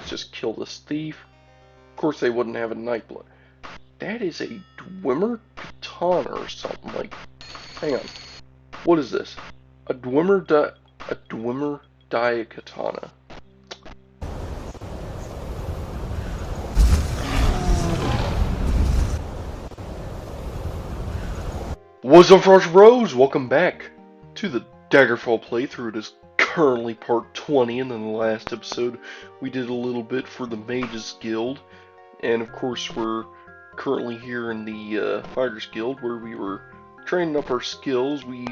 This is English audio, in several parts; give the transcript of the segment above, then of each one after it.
just kill this thief. Of course, they wouldn't have a Nightblood. That is a Dwemer Katana or something. Like, hang on. What is this? A Dwemer Katana. What's up, Frost Bros? Welcome back to the Daggerfall playthrough. It is currently part 20, and in the last episode we did a little bit for the Mages Guild, and of course we're currently here in the Fighters Guild where we were training up our skills. We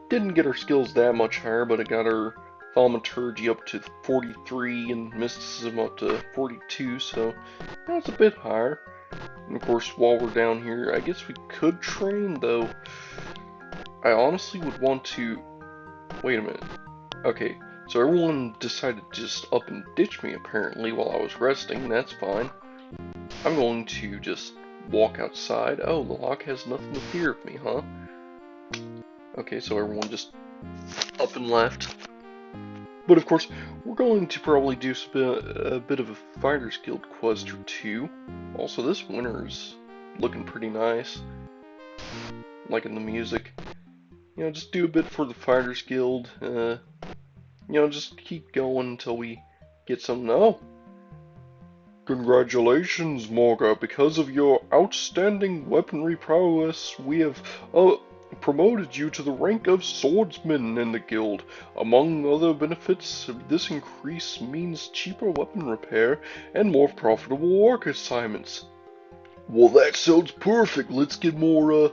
didn't get our skills that much higher, but it got our Thaumaturgy up to 43 and Mysticism up to 42, so that's a bit higher. And of course, while we're down here, I guess we could train, though I honestly would want to... Wait a minute. Okay, so everyone decided to just up and ditch me, apparently, while I was resting. That's fine. I'm going to just walk outside. Oh, the lock has nothing to fear of me, huh? Okay, so everyone just up and left. But of course, we're going to probably do a bit of a Fighters Guild quest or two. Also, this winter's looking pretty nice. Liking the music. You know, just do a bit for the Fighters Guild. You know, just keep going until we get some. Oh! Congratulations, Morga. Because of your outstanding weaponry prowess, we have promoted you to the rank of swordsman in the guild. Among other benefits, this increase means cheaper weapon repair and more profitable work assignments. Well, that sounds perfect. Let's get more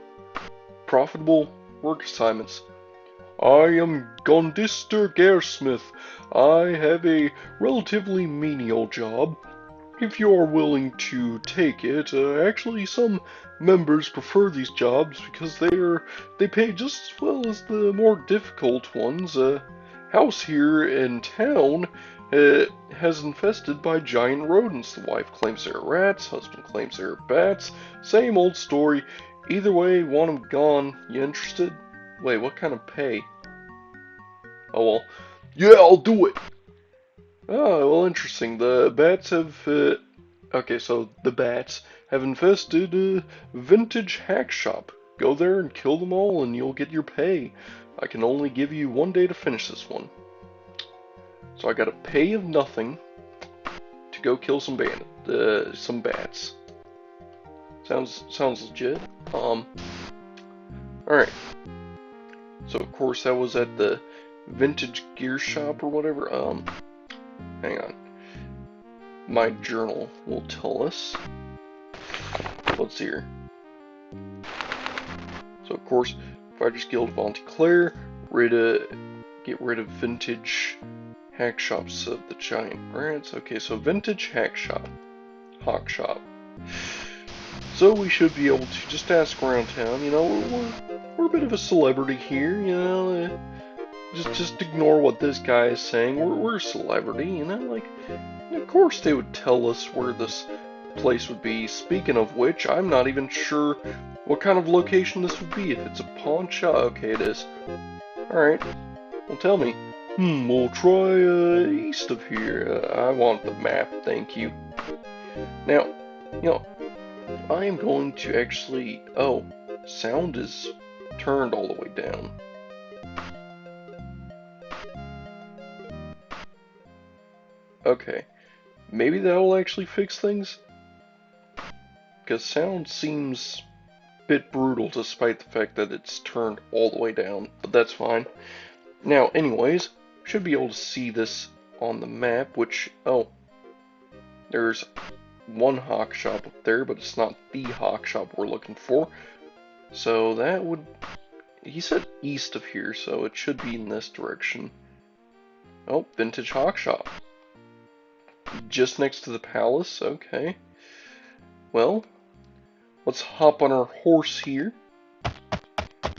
profitable work assignments. I am Gondister Garesmith. I have a relatively menial job. If you are willing to take it, actually some members prefer these jobs because they pay just as well as the more difficult ones. House here in town has infested by giant rodents. The wife claims they're rats, husband claims they're bats. Same old story. Either way, want them gone. You interested? Wait, what kind of pay? Oh well. Yeah, I'll do it! Oh, well, interesting. The bats have, okay, so the bats have infested a vintage hack shop. Go there and kill them all and you'll get your pay. I can only give you 1 day to finish this one. So I got a pay of nothing to go kill some bats. Sounds legit. Alright. So of course that was at the vintage gear shop or whatever. Hang on. My journal will tell us. Let's see here. So of course, Fighters Guild Claire, get rid of vintage hack shops of the giant rats. Okay, so vintage hack shop. Hawk shop. So we should be able to just ask around town, you know, we're a bit of a celebrity here, you know, just ignore what this guy is saying. We're a celebrity, you know, like, of course they would tell us where this place would be. Speaking of which, I'm not even sure what kind of location this would be. If it's a pawn shop, okay, it is. Alright, well tell me. We'll try, east of here. I want the map, thank you. Now, you know, I am going to actually, oh, sound is turned all the way down. Okay, maybe that'll actually fix things? Because sound seems a bit brutal despite the fact that it's turned all the way down, but that's fine. Now, anyways, should be able to see this on the map, which, oh, there's one hawk shop up there, but it's not the hawk shop we're looking for. So that would, he said east of here, so it should be in this direction. Oh, vintage hawk shop. Just next to the palace, okay. Well, let's hop on our horse here.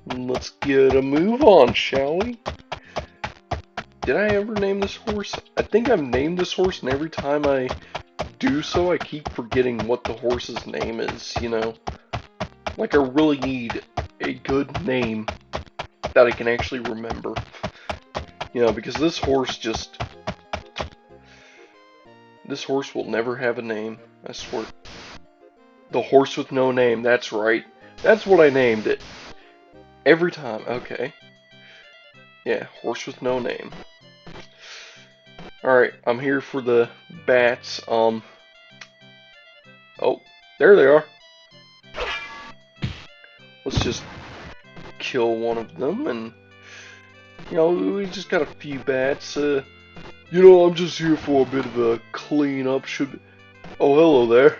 And let's get a move on, shall we? Did I ever name this horse? I think I've named this horse, and every time I do so, I keep forgetting what the horse's name is, you know? Like, I really need a good name that I can actually remember. You know, because this horse just... This horse will never have a name, I swear. The horse with no name, that's right. That's what I named it. Every time, okay. Yeah, horse with no name. Alright, I'm here for the bats. Oh, there they are. Let's just kill one of them, and, you know, we just got a few bats. You know, I'm just here for a bit of a cleanup. Oh, hello there.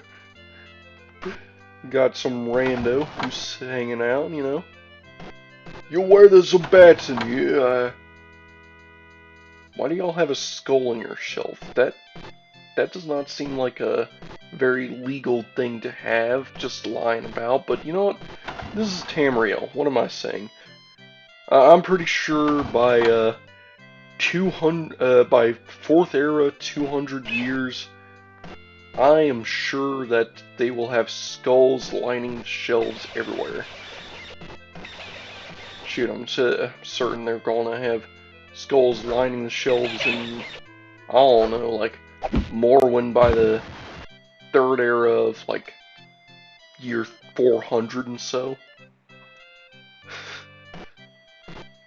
Got some rando who's hanging out, you know. You're aware there's some bats in here. Why do y'all have a skull on your shelf? That does not seem like a very legal thing to have, just lying about. But you know what? This is Tamriel. What am I saying? I'm pretty sure by 4th era, 200 years, I am sure that they will have skulls lining shelves everywhere. Shoot, I'm certain they're gonna have skulls lining the shelves in, I don't know, like Morrowind by the 3rd era of like year 400 and so.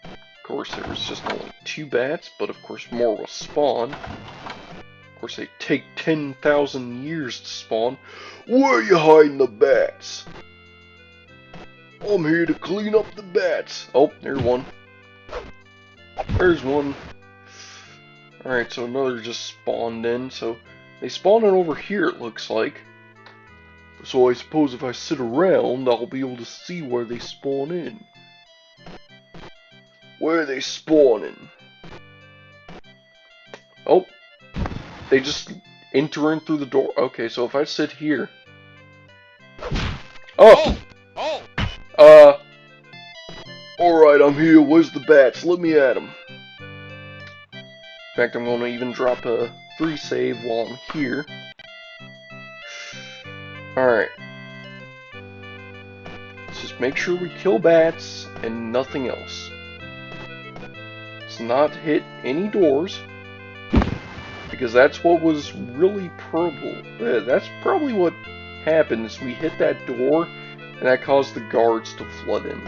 Of course, there was just only 2 bats, but of course more will spawn. Of course, they take 10,000 years to spawn. Where are you hiding the bats? I'm here to clean up the bats. Oh, there's one. There's one. Alright, so another just spawned in. So they spawned in over here, it looks like. So I suppose if I sit around, I'll be able to see where they spawn in. Where are they spawning? Oh, they just enter in through the door. Okay, so if I sit here. Oh! Alright, I'm here. Where's the bats? Let me at them. In fact, I'm going to even drop a free save while I'm here. Alright. Let's just make sure we kill bats and nothing else. Let's not hit any doors. Because that's what was really that's probably what happened, is we hit that door and that caused the guards to flood in.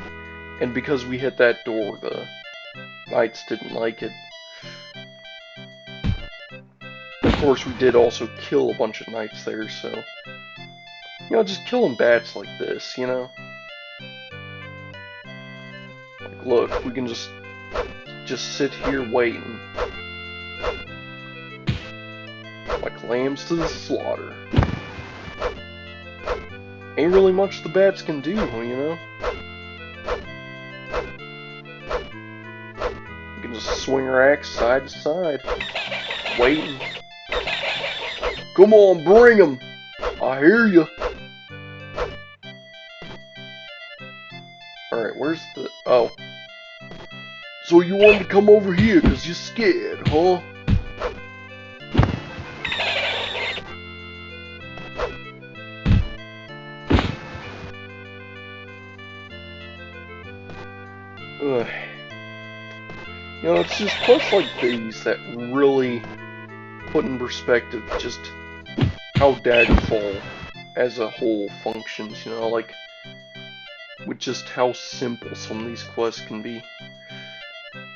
And because we hit that door, the knights didn't like it. Of course, we did also kill a bunch of knights there, so... You know, just killing bats like this, you know? Like, look, we can just sit here waiting. Like lambs to the slaughter. Ain't really much the bats can do, you know? We can just swing our axe side to side. Waiting. Come on, bring them! I hear you. Alright, where's the... Oh. So you wanted to come over here because you're scared, huh? Ugh. You know, it's just quests like these that really put in perspective just how Daggerfall as a whole functions, you know, like, with just how simple some of these quests can be.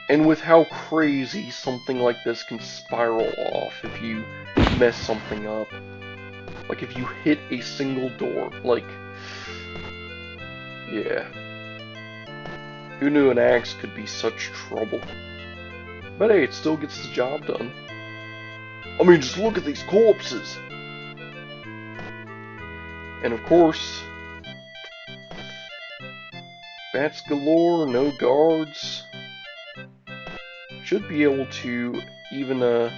And with how crazy something like this can spiral off if you mess something up. Like if you hit a single door, like, yeah. Who knew an axe could be such trouble? But hey, it still gets the job done. I mean, just look at these corpses! And of course, bats galore, no guards. Should be able to even, now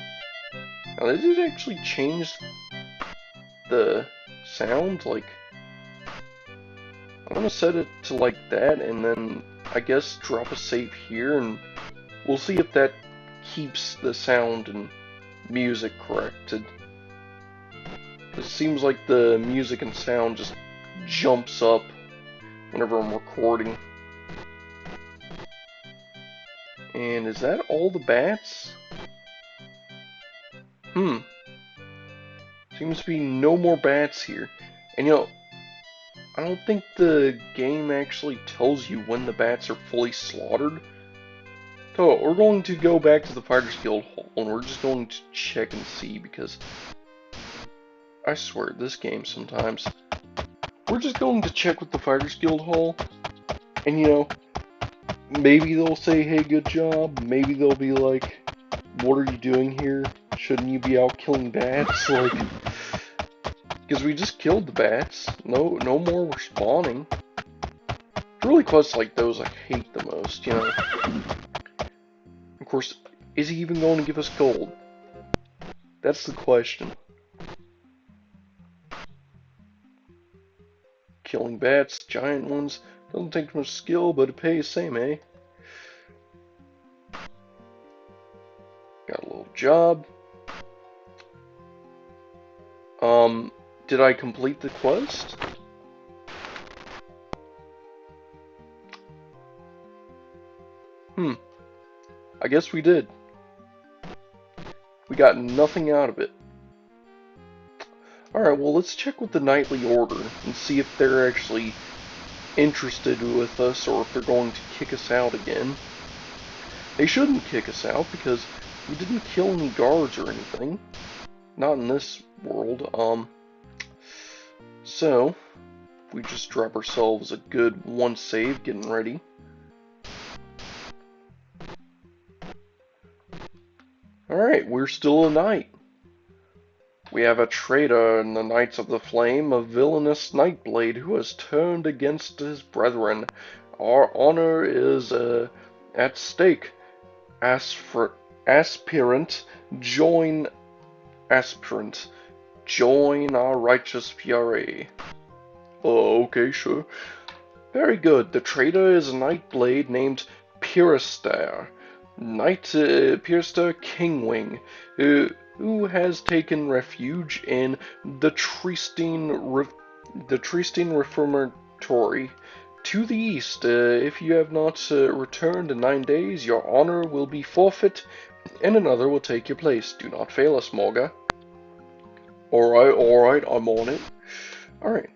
they did actually change the sound, like, I'm gonna set it to like that, and then, I guess, drop a save here, and we'll see if that keeps the sound and music corrected. It seems like the music and sound just jumps up whenever I'm recording. And is that all the bats? Seems to be no more bats here. And you know, I don't think the game actually tells you when the bats are fully slaughtered. So we're going to go back to the Fighters Guild Hall, and we're just going to check and see, because I swear, this game sometimes. We're just going to check with the Fighters Guild Hall, and you know, maybe they'll say, hey, good job. Maybe they'll be like, what are you doing here? Shouldn't you be out killing bats? Like, because we just killed the bats. No more were spawning. Really quests like those I hate the most, you know. Of course, is he even going to give us gold? That's the question. Killing bats, giant ones, doesn't take much skill, but it pays same, eh? Got a little job. Did I complete the quest? I guess we did. We got nothing out of it. Alright, well, let's check with the Knightly Order and see if they're actually interested with us or if they're going to kick us out again. They shouldn't kick us out because we didn't kill any guards or anything. Not in this world. So, we just drop ourselves a good one save, getting ready. Alright, we're still a knight. We have a traitor in the Knights of the Flame, a villainous Nightblade who has turned against his brethren. Our honor is at stake. Aspirant, join our righteous fury. Oh, okay, sure. Very good. The traitor is a Nightblade named prt20. Prt20 Kingwing, who has taken refuge in the Triestine Reformatory to the east. If you have not returned in 9 days, your honor will be forfeit, and another will take your place. Do not fail us, Morga. Alright, I'm on it. Alright.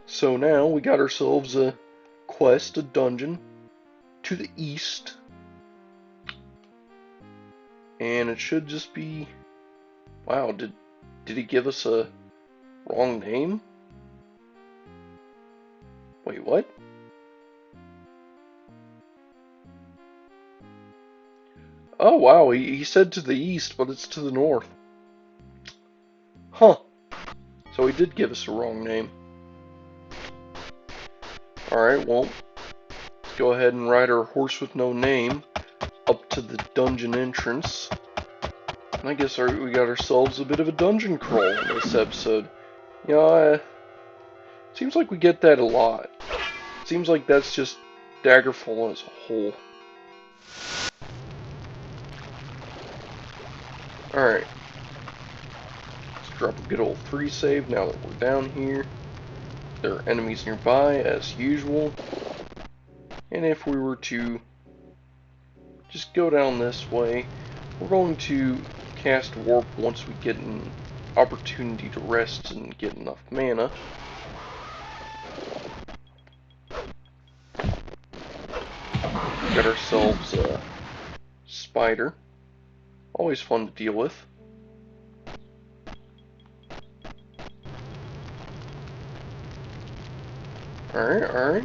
So now we got ourselves a quest, a dungeon, to the east. And it should just be... Wow, did he give us a wrong name? Wait, what? Oh wow, he said to the east, but it's to the north. Huh. So he did give us a wrong name. Alright, well, let's go ahead and ride our horse with no name up to the dungeon entrance. And I guess we got ourselves a bit of a dungeon crawl in this episode. You know, seems like we get that a lot. Seems like that's just Daggerfall as a whole. Alright. Let's drop a good old 3 save now that we're down here. There are enemies nearby, as usual. And if we were to just go down this way, we're going to cast Warp once we get an opportunity to rest and get enough mana. Got ourselves a spider. Always fun to deal with. Alright.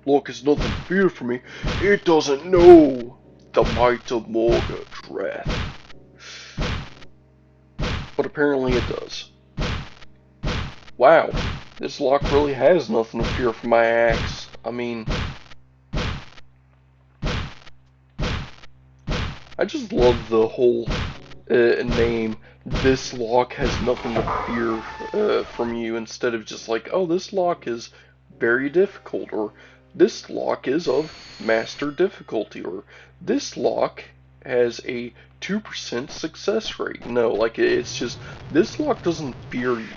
Look, it's nothing to fear for me. It doesn't know the might of Morga's wrath. But apparently it does. Wow, this lock really has nothing to fear from my axe. I mean, I just love the whole name. This lock has nothing to fear from you, instead of just like, oh, this lock is very difficult, or this lock is of master difficulty, or this lock has a 2% success rate. No, like, it's just, this lock doesn't fear you.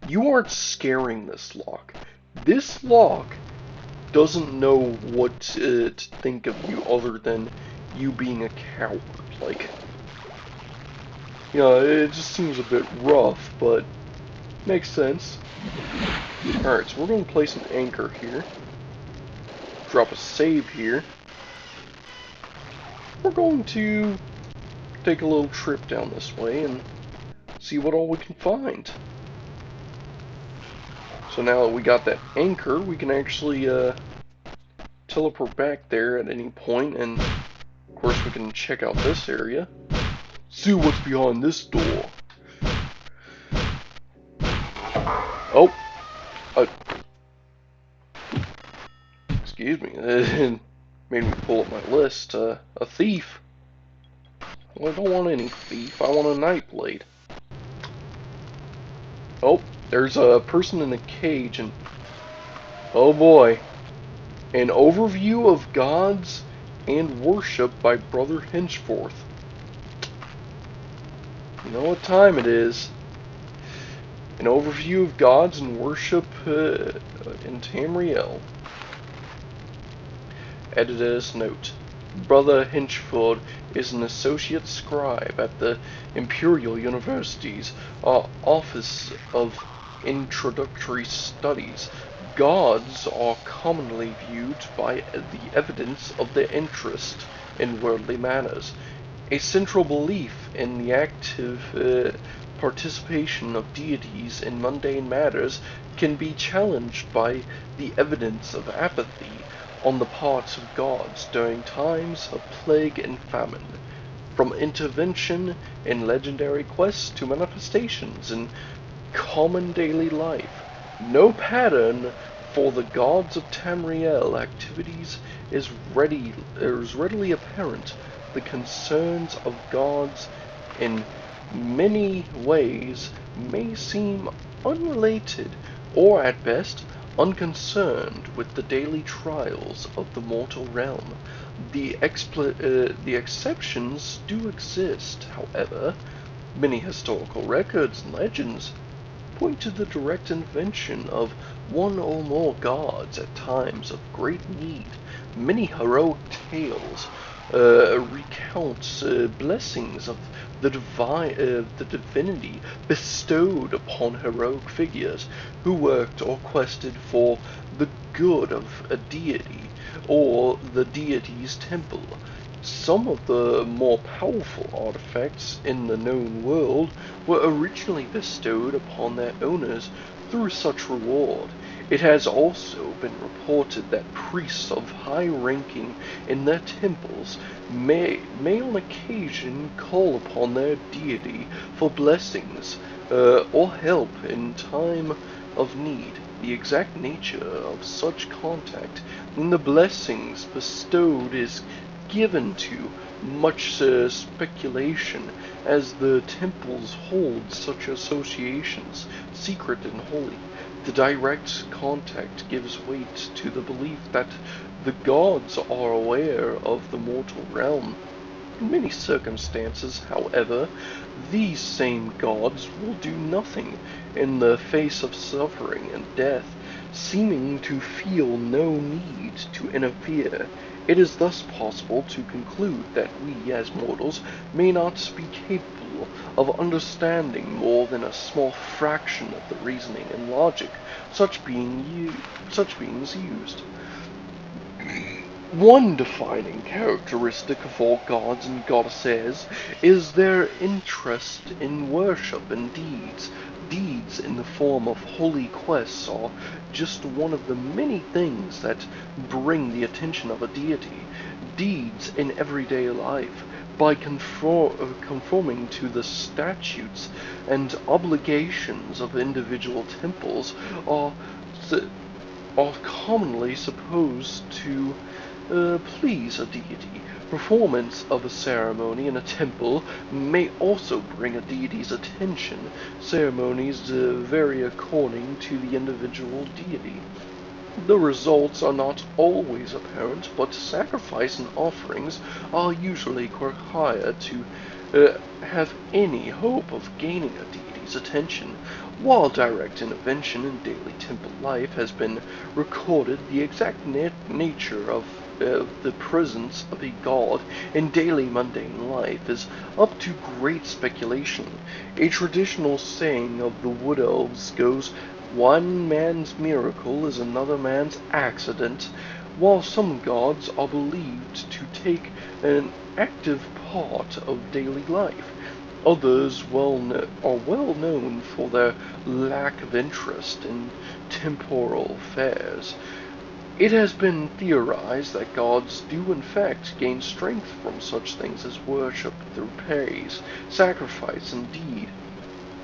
You aren't scaring this lock. This lock doesn't know what to think of you other than you being a coward. Like, You know, it just seems a bit rough, but makes sense. Alright, so we're going to place an anchor here. Drop a save here. We're going to take a little trip down this way and see what all we can find. So now that we got that anchor, we can actually teleport back there at any point, and of course we can check out this area. See what's behind this door. Oh, excuse me, it made me pull up my list. A thief. Well, I don't want any thief, I want a nightblade. Oh, there's a person in a cage, and oh boy. An overview of gods and worship by Brother Henchforth. You know what time it is. An overview of gods and worship in Tamriel. Editor's note. Brother Hinchford is an associate scribe at the Imperial University's Office of Introductory Studies. Gods are commonly viewed by the evidence of their interest in worldly matters. A central belief in the active participation of deities in mundane matters can be challenged by the evidence of apathy on the part of gods during times of plague and famine, from intervention in legendary quests to manifestations in common daily life. No pattern for the gods of Tamriel activities is readily apparent. The concerns of gods in many ways may seem unrelated or at best unconcerned with the daily trials of the mortal realm. The exceptions do exist, however. Many historical records and legends point to the direct intervention of one or more gods at times of great need. Many heroic tales recount blessings of the divinity bestowed upon heroic figures who worked or quested for the good of a deity or the deity's temple. Some of the more powerful artifacts in the known world were originally bestowed upon their owners through such reward. It has also been reported that priests of high ranking in their temples may on occasion call upon their deity for blessings or help in time of need. The exact nature of such contact and the blessings bestowed is given to much speculation, as the temples hold such associations, secret and holy. The direct contact gives weight to the belief that the gods are aware of the mortal realm. In many circumstances, however, these same gods will do nothing in the face of suffering and death, seeming to feel no need to interfere. It is thus possible to conclude that we, as mortals, may not be capable of understanding more than a small fraction of the reasoning and logic such beings used. One defining characteristic of all gods and goddesses is their interest in worship and deeds. Deeds in the form of holy quests are just one of the many things that bring the attention of a deity. Deeds in everyday life, by conforming to the statutes and obligations of individual temples, are are commonly supposed to please a deity. Performance of a ceremony in a temple may also bring a deity's attention. Ceremonies vary according to the individual deity. The results are not always apparent, but sacrifice and offerings are usually required to have any hope of gaining a deity's attention. While direct intervention in daily temple life has been recorded, the exact nature of the presence of a god in daily mundane life is up to great speculation. A traditional saying of the wood elves goes, "One man's miracle is another man's accident." While some gods are believed to take an active part of daily life, others are well known for their lack of interest in temporal affairs. It has been theorized that gods do in fact gain strength from such things as worship through praise, sacrifice, and deed.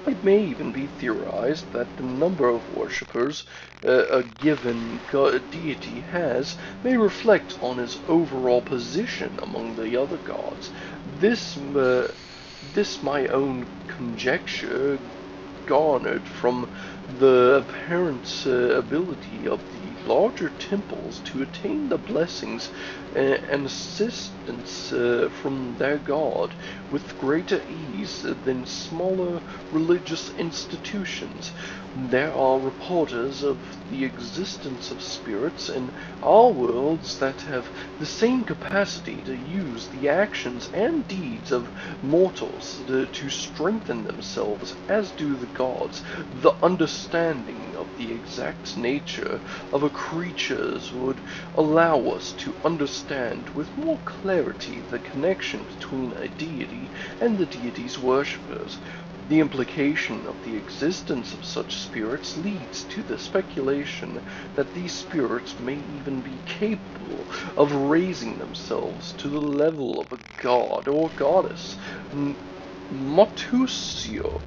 It may even be theorized that the number of worshippers a given deity has may reflect on his overall position among the other gods. This my own conjecture garnered from the apparent ability of the larger temples to attain the blessings and assistance from their god with greater ease than smaller religious institutions. There are reporters of the existence of spirits in our worlds that have the same capacity to use the actions and deeds of mortals to strengthen themselves as do the gods. The understanding of the exact nature of a creature's would allow us to understand with more clarity the connection between a deity and the deity's worshippers. The implication of the existence of such spirits leads to the speculation that these spirits may even be capable of raising themselves to the level of a god or goddess. Matuso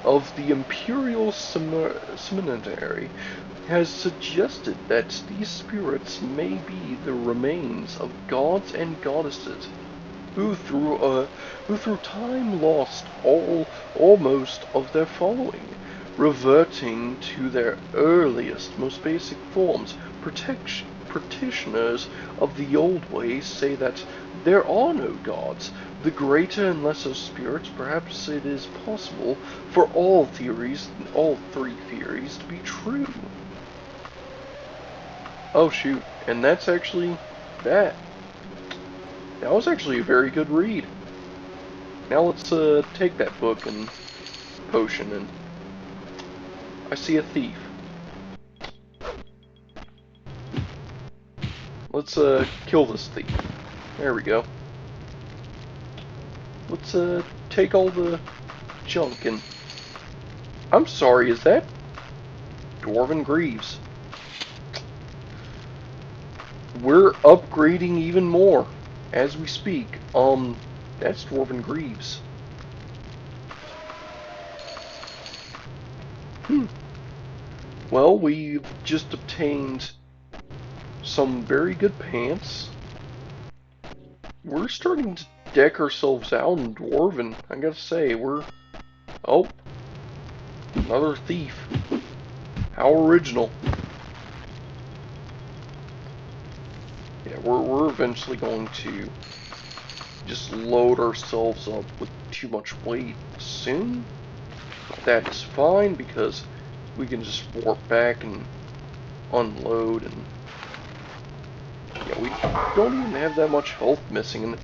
of the Imperial Seminary has suggested that these spirits may be the remains of gods and goddesses who through time lost almost of their following, reverting to their earliest, most basic forms. Practitioners of the old ways say that there are no gods. The greater and lesser spirits, perhaps it is possible for all three theories to be true. Oh shoot, and that's actually that. That was actually a very good read. Now let's take that book and potion, and I see a thief. Let's kill this thief. There we go. Let's take all the junk and... I'm sorry, is that Dwarven Greaves? We're upgrading even more as we speak. That's Dwarven Greaves. Well, we've just obtained some very good pants. We're starting to deck ourselves out in Dwarven. I gotta say, we're... Oh, another thief. How original. Yeah, we're eventually going to just load ourselves up with too much weight soon. But that's fine because we can just warp back and unload, and yeah, we don't even have that much health missing. And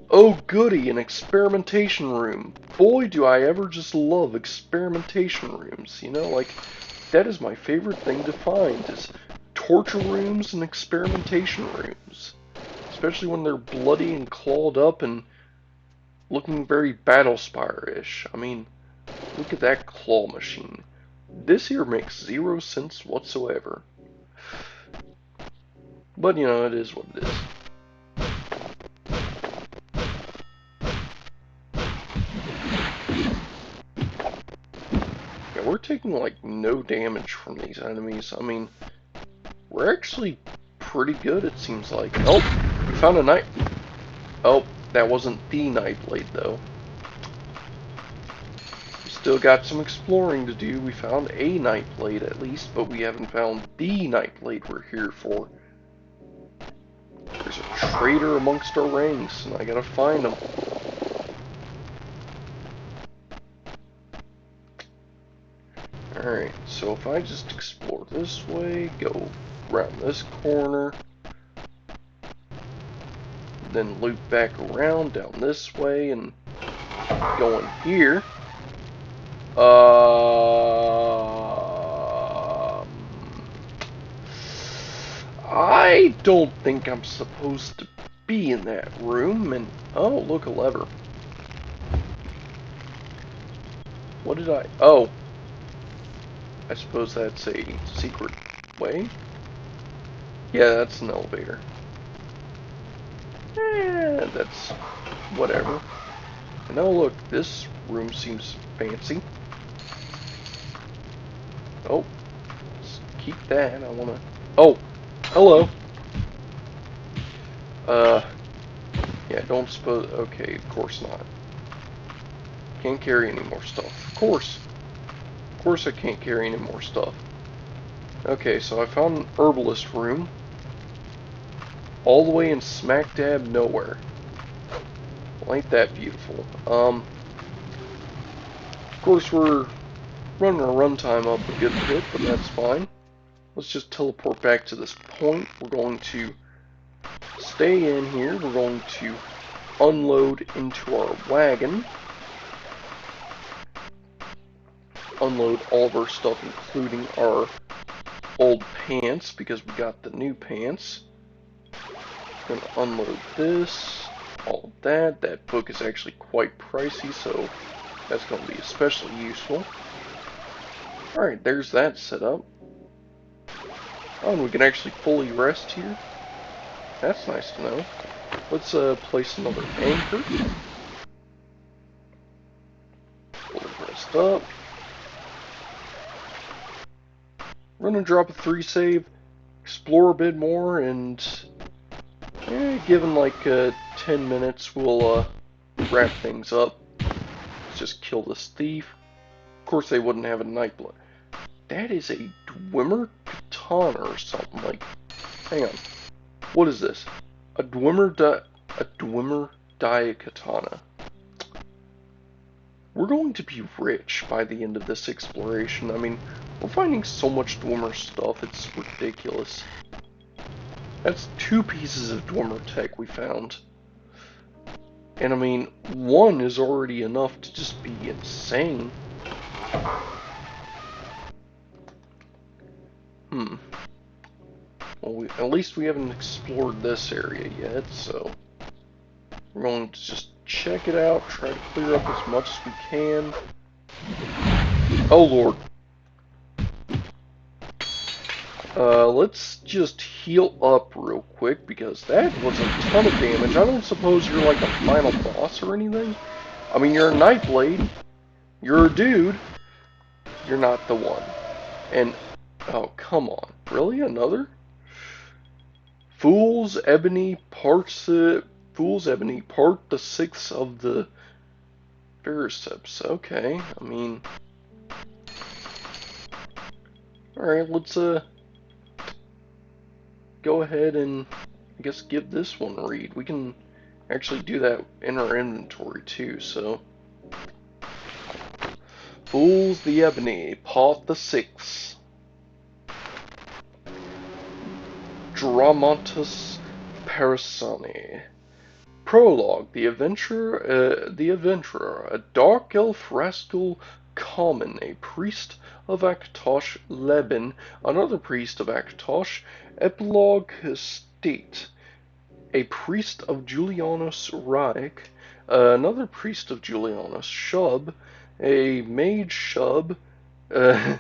oh goody, an experimentation room. Boy, do I ever just love experimentation rooms. You know, like, that is my favorite thing to find, is torture rooms and experimentation rooms. Especially when they're bloody and clawed up and looking very Battlespire-ish. I mean, look at that claw machine. This here makes 0 sense whatsoever. But, you know, it is what it is. Yeah, we're taking, like, no damage from these enemies. I mean, we're actually pretty good, it seems like. Oh, we found a knight. Oh, that wasn't the Nightblade, though. We still got some exploring to do. We found a Nightblade, at least, but we haven't found the Nightblade we're here for. There's a traitor amongst our ranks, and I gotta find him. Alright, so if I just explore this way, go around this corner, then loop back around down this way and go in here. I don't think I'm supposed to be in that room, and oh, look, a lever. What did I... Oh. I suppose that's a secret way? Yeah, that's an elevator. That's whatever. And oh, look, this room seems fancy. Oh, let's keep that. I wanna... Oh, hello. Yeah, don't suppose... Okay, of course not. Can't carry any more stuff. Of course. Of course I can't carry any more stuff. Okay, so I found an herbalist room. All the way in smack dab nowhere. Well, ain't that beautiful. Of course we're running our runtime up a good bit, but that's fine. Let's just teleport back to this point. We're going to stay in here. We're going to unload into our wagon. Unload all of our stuff, including our old pants, because we got the new pants. Gonna unload this, all of that. That book is actually quite pricey, so that's going to be especially useful. Alright, there's that set up. Oh, and we can actually fully rest here. That's nice to know. Let's place another anchor. Fully rest up. We're going to drop a 3 save, explore a bit more, and given like 10 minutes, we'll wrap things up. Let's just kill this thief. Of course, they wouldn't have a Nightblood. That is a Dwemer katana or something. Like, hang on. What is this? A Dwemer katana. We're going to be rich by the end of this exploration. I mean, we're finding so much Dwemer stuff, it's ridiculous. That's 2 pieces of Dwemer tech we found. And I mean, 1 is already enough to just be insane. Well, at least we haven't explored this area yet, so we're going to just check it out, try to clear up as much as we can. Oh lord. Let's just heal up real quick, because that was a ton of damage. I don't suppose you're like a final boss or anything? I mean, you're a Nightblade. You're a dude. You're not the one. And, oh, come on. Really? Another? Fool's Ebony, part the 6th of the Daggerfall. Okay, I mean... Alright, let's, go ahead and, I guess, give this one a read. We can actually do that in our inventory, too, so... Fool's the Ebony, part the 6th. Dramatis Persone. Prologue: The Adventurer, a dark elf rascal Common, a priest of Akatosh Leben, another priest of Akatosh. Epilogue: State, a priest of Julianus Reich, another priest of Julianus Shub, a mage Shub, a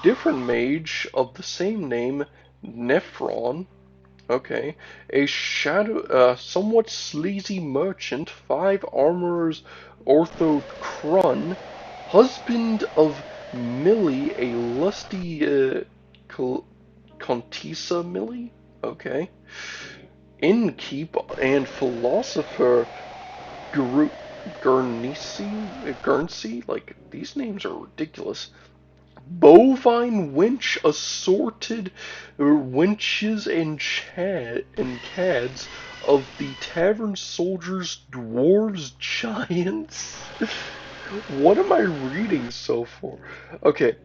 different mage of the same name, Nephron. Okay. A somewhat sleazy merchant, 5 armorers, Ortho Krun, husband of Millie, a lusty, Contessa Millie? Okay. Innkeep and philosopher, Guernsey? Like, these names are ridiculous. Bovine winch, assorted winches and cads of the tavern soldiers, dwarves, giants. What am I reading so far? Okay,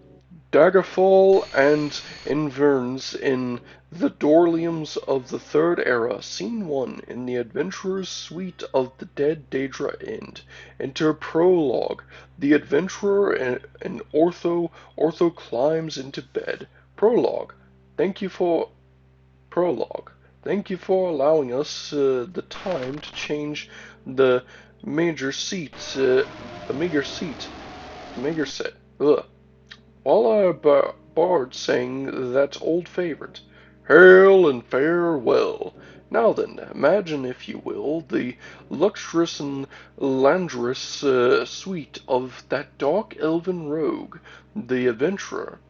Daggerfall and Inverns in the Dorliums of the Third Era, Scene 1 in the Adventurer's Suite of the Dead Daedra Inn. Enter Prologue. The adventurer and Ortho climbs into bed. Prologue. Thank you for Prologue. Thank you for allowing us the time to change the major seats, the meager set. Ugh. While our bard sang that old favorite, Hail and farewell. Now then, imagine, if you will, the luxurious and languorous suite of that dark elven rogue, the adventurer,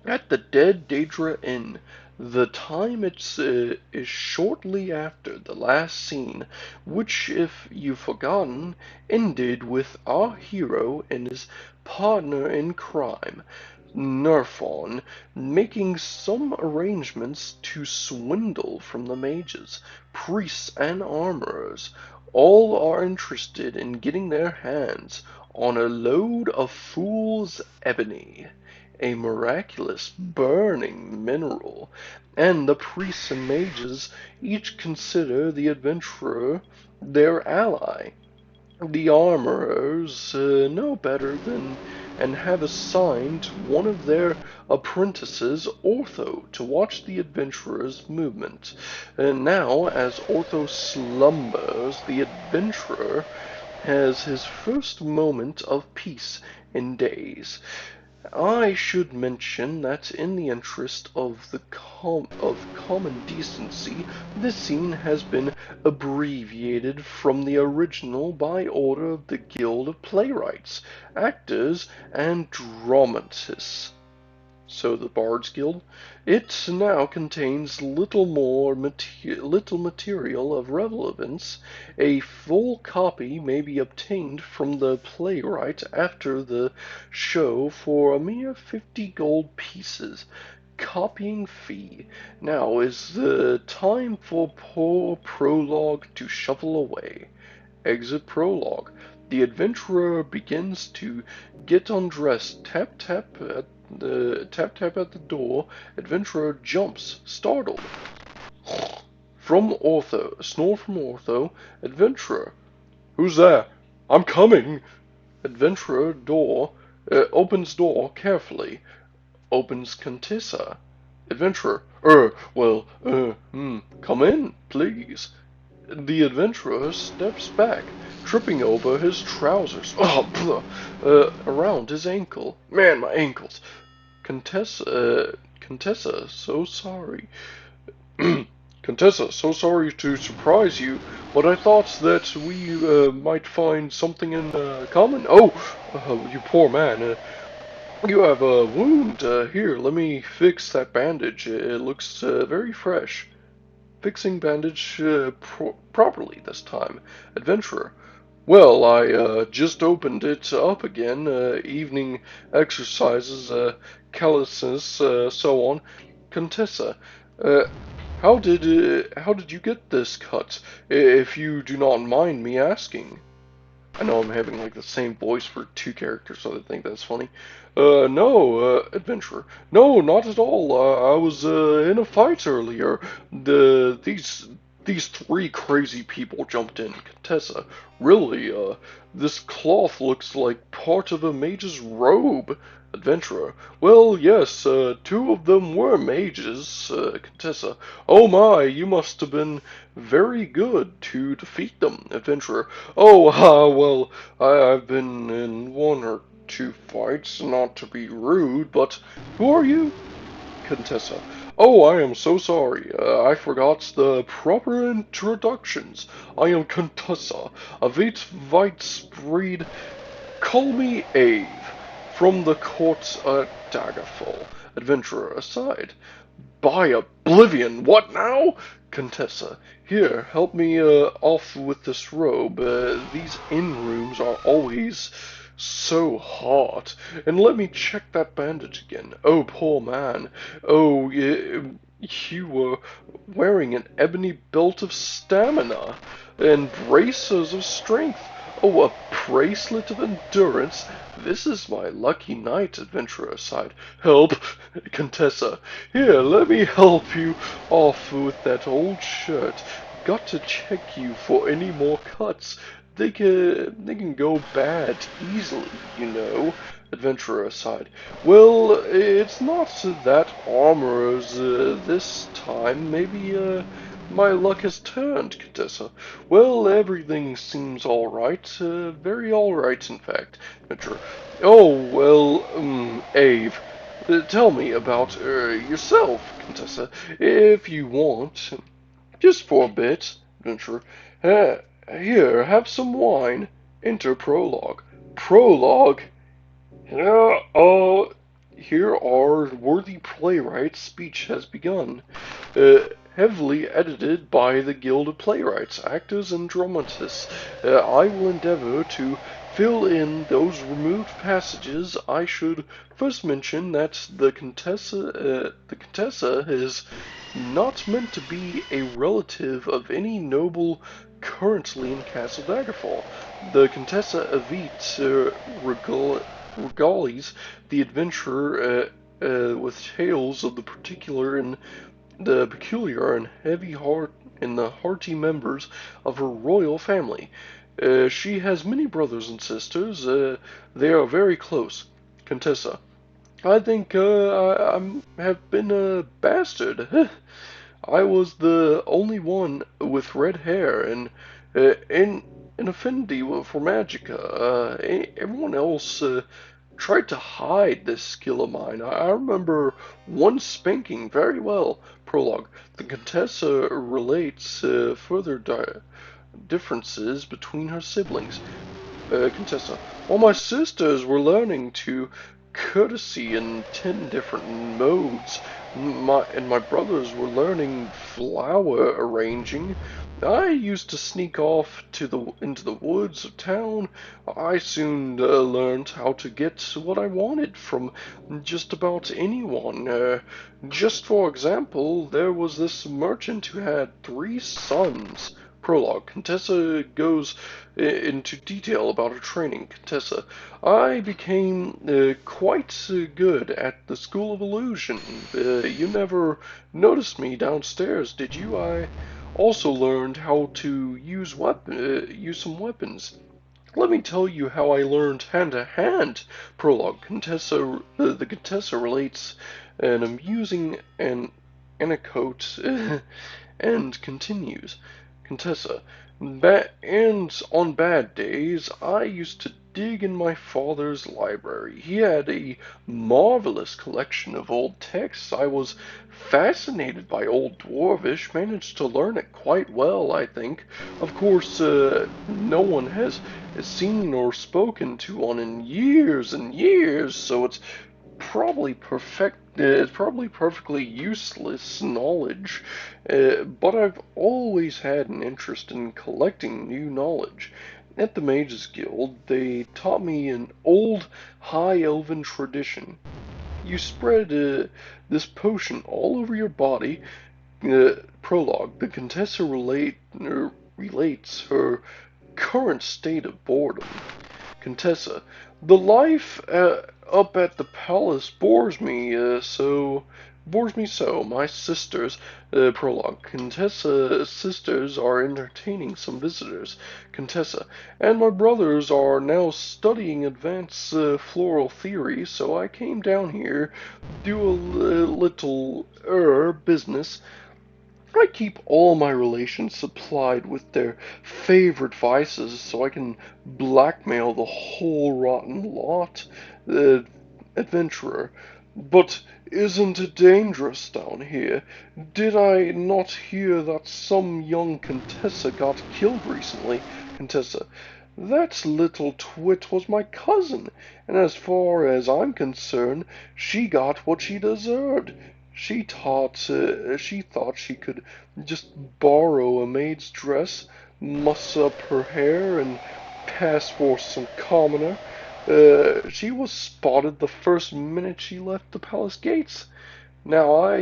at the Dead Daedra Inn. The time is shortly after the last scene, which, if you've forgotten, ended with our hero and his partner in crime, Nerfon, making some arrangements to swindle from the mages, priests, and armorers. All are interested in getting their hands on a load of fool's ebony, a miraculous burning mineral, and the priests and mages each consider the adventurer their ally. The armorers know better than and have assigned one of their apprentices, Ortho, to watch the adventurer's movement. And now, as Ortho slumbers, the adventurer has his first moment of peace in days. I should mention that in the interest of common decency, this scene has been abbreviated from the original by order of the Guild of Playwrights, Actors, and Dramatists. So the Bards Guild. It now contains little material of relevance. A full copy may be obtained from the playwright after the show for a mere 50 gold pieces. Copying fee. Now is the time for poor prologue to shuffle away. Exit prologue. The adventurer begins to get undressed. Tap tap at the door. Adventurer jumps, startled. From Ortho. A snore from Ortho. Adventurer. Who's there? I'm coming. Adventurer opens door carefully. Opens Contessa. Adventurer. Come in, please. The adventurer steps back, tripping over his trousers. Around his ankle. Man, my ankles. Contessa, so sorry. Contessa, so sorry to surprise you, but I thought that we might find something in common. You poor man. You have a wound. Here, let me fix that bandage. It looks very fresh. Fixing bandage properly this time. Adventurer. Well, I just opened it up again. Evening exercises, calluses, so on. Contessa. Uh, how did you get this cut? If you do not mind me asking. I know I'm having like the same voice for two characters, so I think that's funny. No, adventurer. No, not at all. I was in a fight earlier. These three crazy people jumped in. Contessa, really? This cloth looks like part of a mage's robe. Adventurer. Well, yes, two of them were mages. Contessa. Oh my, you must have been very good to defeat them. Adventurer. Well, I've been in one or two fights, not to be rude, but who are you? Contessa. Oh, I am so sorry. I forgot the proper introductions. I am Contessa, a Vitesbreed. Call me Ave, from the court at Daggerfall. Adventurer aside. By oblivion, what now? Contessa. Here, help me off with this robe. These inn rooms are always so hot. And let me check that bandage again. Oh, poor man. Oh, you were wearing an ebony belt of stamina and bracers of strength. Oh, a bracelet of endurance? This is my lucky night, adventurer sighed. Help, Contessa. Here, let me help you off with that old shirt. Got to check you for any more cuts. They can go bad easily, you know. Adventurer sighed. Well, it's not that armorer's this time. Maybe my luck has turned, Contessa. Well, everything seems all right. Very all right, in fact. Adventurer. Oh, well, Ave. Tell me about yourself, Contessa, if you want. Just for a bit, Adventurer. Uh, Here, have some wine. Enter prologue. Prologue? Here our worthy playwright's speech has begun. Uh, Heavily edited by the Guild of Playwrights, Actors, and Dramatists. I will endeavor to fill in those removed passages. I should first mention that the Contessa is not meant to be a relative of any noble currently in Castle Daggerfall. The Contessa Evite regales the adventurer with tales of the peculiar and heavy heart and the hearty members of her royal family. She has many brothers and sisters. They are very close. Contessa. I think have been a bastard. I was the only one with red hair and in an affinity for magica. Everyone else tried to hide this skill of mine. I remember one spanking very well. Prologue. The Contessa relates further differences between her siblings. Contessa. All my sisters were learning to courtesy in 10 different modes. My brothers were learning flower arranging. I used to sneak off into the woods of town. I soon learned how to get what I wanted from just about anyone. Just for example, there was this merchant who had 3 sons. Prologue. Contessa goes into detail about her training. Contessa. I became quite good at the School of Illusion. You never noticed me downstairs, did you? I also learned how to use some weapons. Let me tell you how I learned hand to hand. Prologue. The Contessa relates an amusing anecdote and continues. Contessa. And on bad days, I used to dig in my father's library. He had a marvelous collection of old texts. I was fascinated by Old Dwarvish, managed to learn it quite well, I think. Of course, no one has seen or spoken to one in years and years, so it's probably perfectly useless knowledge, but I've always had an interest in collecting new knowledge. At the Mages Guild, they taught me an old High Elven tradition. You spread this potion all over your body. Prologue. The Contessa relates her current state of boredom. Contessa. The life up at the palace bores me so. My sisters, prologue. Contessa's sisters are entertaining some visitors. Contessa. And my brothers are now studying advanced floral theory, so I came down here, do a little business. I keep all my relations supplied with their favorite vices so I can blackmail the whole rotten lot. The adventurer. But isn't it dangerous down here? Did I not hear that some young Contessa got killed recently? Contessa. That little twit was my cousin, and as far as I'm concerned, she got what she deserved. She thought she could just borrow a maid's dress, muss up her hair, and pass for some commoner. She was spotted the first minute she left the palace gates. Now I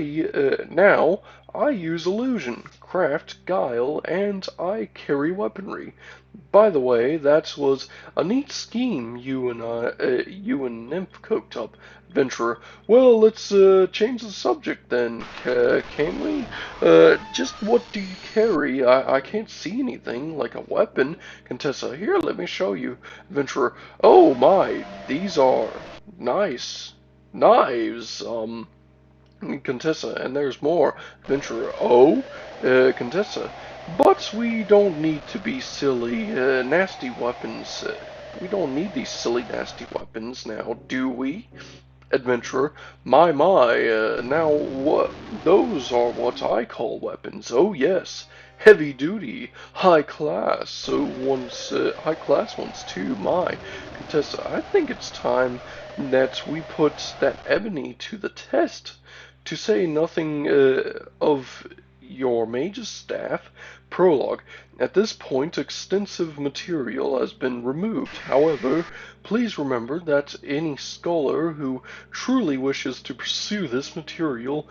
use illusion, craft, guile, and I carry weaponry. By the way, that was a neat scheme you and Nymph cooked up, Adventurer. Well, let's change the subject then, can't we? Just what do you carry? I can't see anything like a weapon. Contessa, here, let me show you. Adventurer, oh my, these are nice knives. Contessa, and there's more. Adventurer, oh, Contessa, but we don't need to be silly, nasty weapons. We don't need these silly, nasty weapons now, do we? Adventurer, my, now what? Those are what I call weapons. Oh yes, heavy duty, high class. So high class ones too. My Contessa, I think it's time that we put that ebony to the test. To say nothing of your mage's staff. Prologue. At this point, extensive material has been removed. However, please remember that any scholar who truly wishes to pursue this material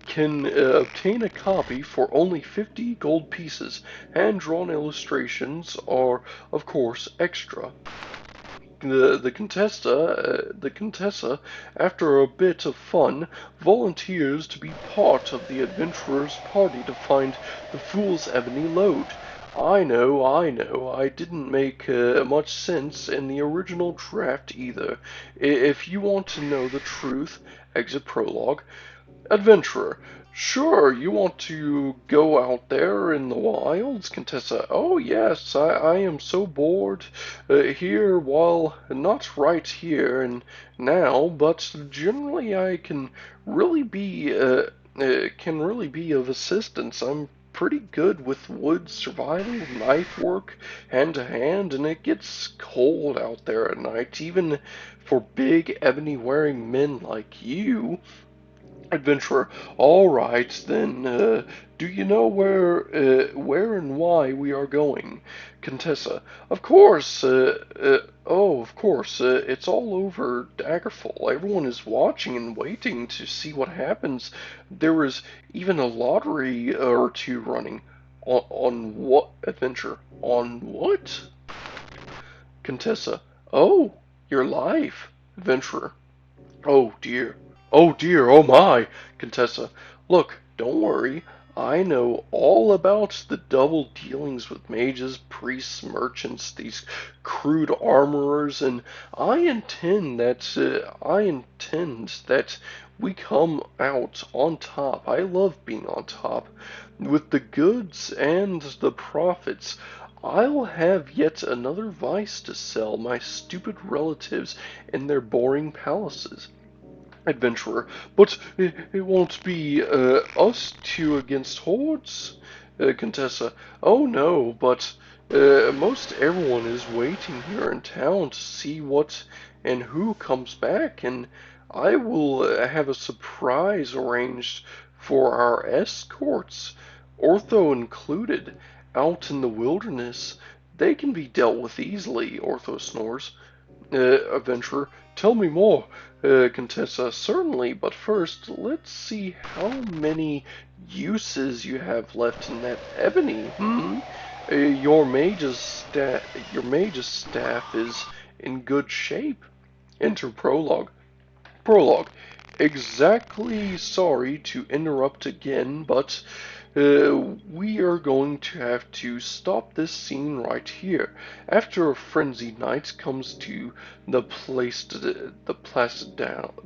can obtain a copy for only 50 gold pieces. Hand-drawn illustrations are, of course, extra. The Contessa, after a bit of fun, volunteers to be part of the adventurers' party to find the Fool's Ebony lode. I know, I didn't make much sense in the original draft either. If you want to know the truth, exit prologue. Adventurer, sure, you want to go out there in the wilds, Contessa? Oh, yes, I am so bored here, while not right here and now, but generally I can really be of assistance. I'm pretty good with wood survival, knife work, hand to hand, and it gets cold out there at night, even for big ebony wearing men like you. Adventurer, all right, then, do you know where and why we are going? Contessa, of course, of course, it's all over Daggerfall. Everyone is watching and waiting to see what happens. There is even a lottery or two running. On what, Adventure? On what? Contessa, oh, your life. Adventurer, oh dear. Oh dear, oh my, Contessa. Look, don't worry. I know all about the double dealings with mages, priests, merchants, these crude armorers, and I intend that we come out on top. I love being on top. With the goods and the profits, I'll have yet another vice to sell my stupid relatives in their boring palaces. Adventurer, but it won't be us two against hordes? Contessa, oh no, but most everyone is waiting here in town to see what and who comes back, and I will have a surprise arranged for our escorts, Ortho included, out in the wilderness. They can be dealt with easily, Ortho snores. Adventurer, tell me more. Contessa, certainly, but first, let's see how many uses you have left in that ebony. Your mage's staff is in good shape. Enter prologue. Prologue. Exactly sorry to interrupt again, but we are going to have to stop this scene right here. After a frenzied night comes to the placid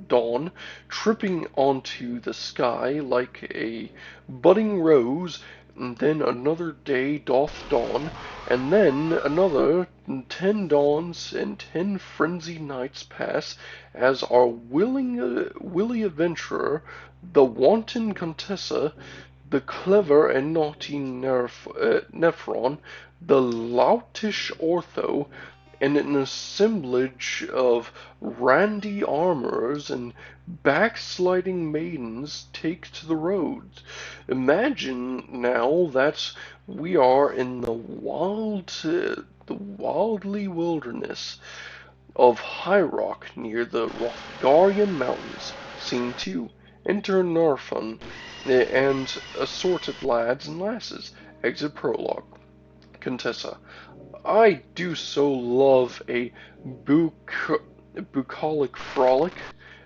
dawn, tripping onto the sky like a budding rose, and then another day doth dawn, and then another 10 dawns and 10 frenzied nights pass, as our willy adventurer, the wanton Contessa, the clever and naughty Nephron, the loutish Ortho, and an assemblage of randy armorers and backsliding maidens take to the roads. Imagine now that we are in the wildly wilderness of High Rock near the Rothgarian Mountains. Scene 2. Enter Narfun and assorted lads and lasses. Exit prologue. Contessa. I do so love a bucolic frolic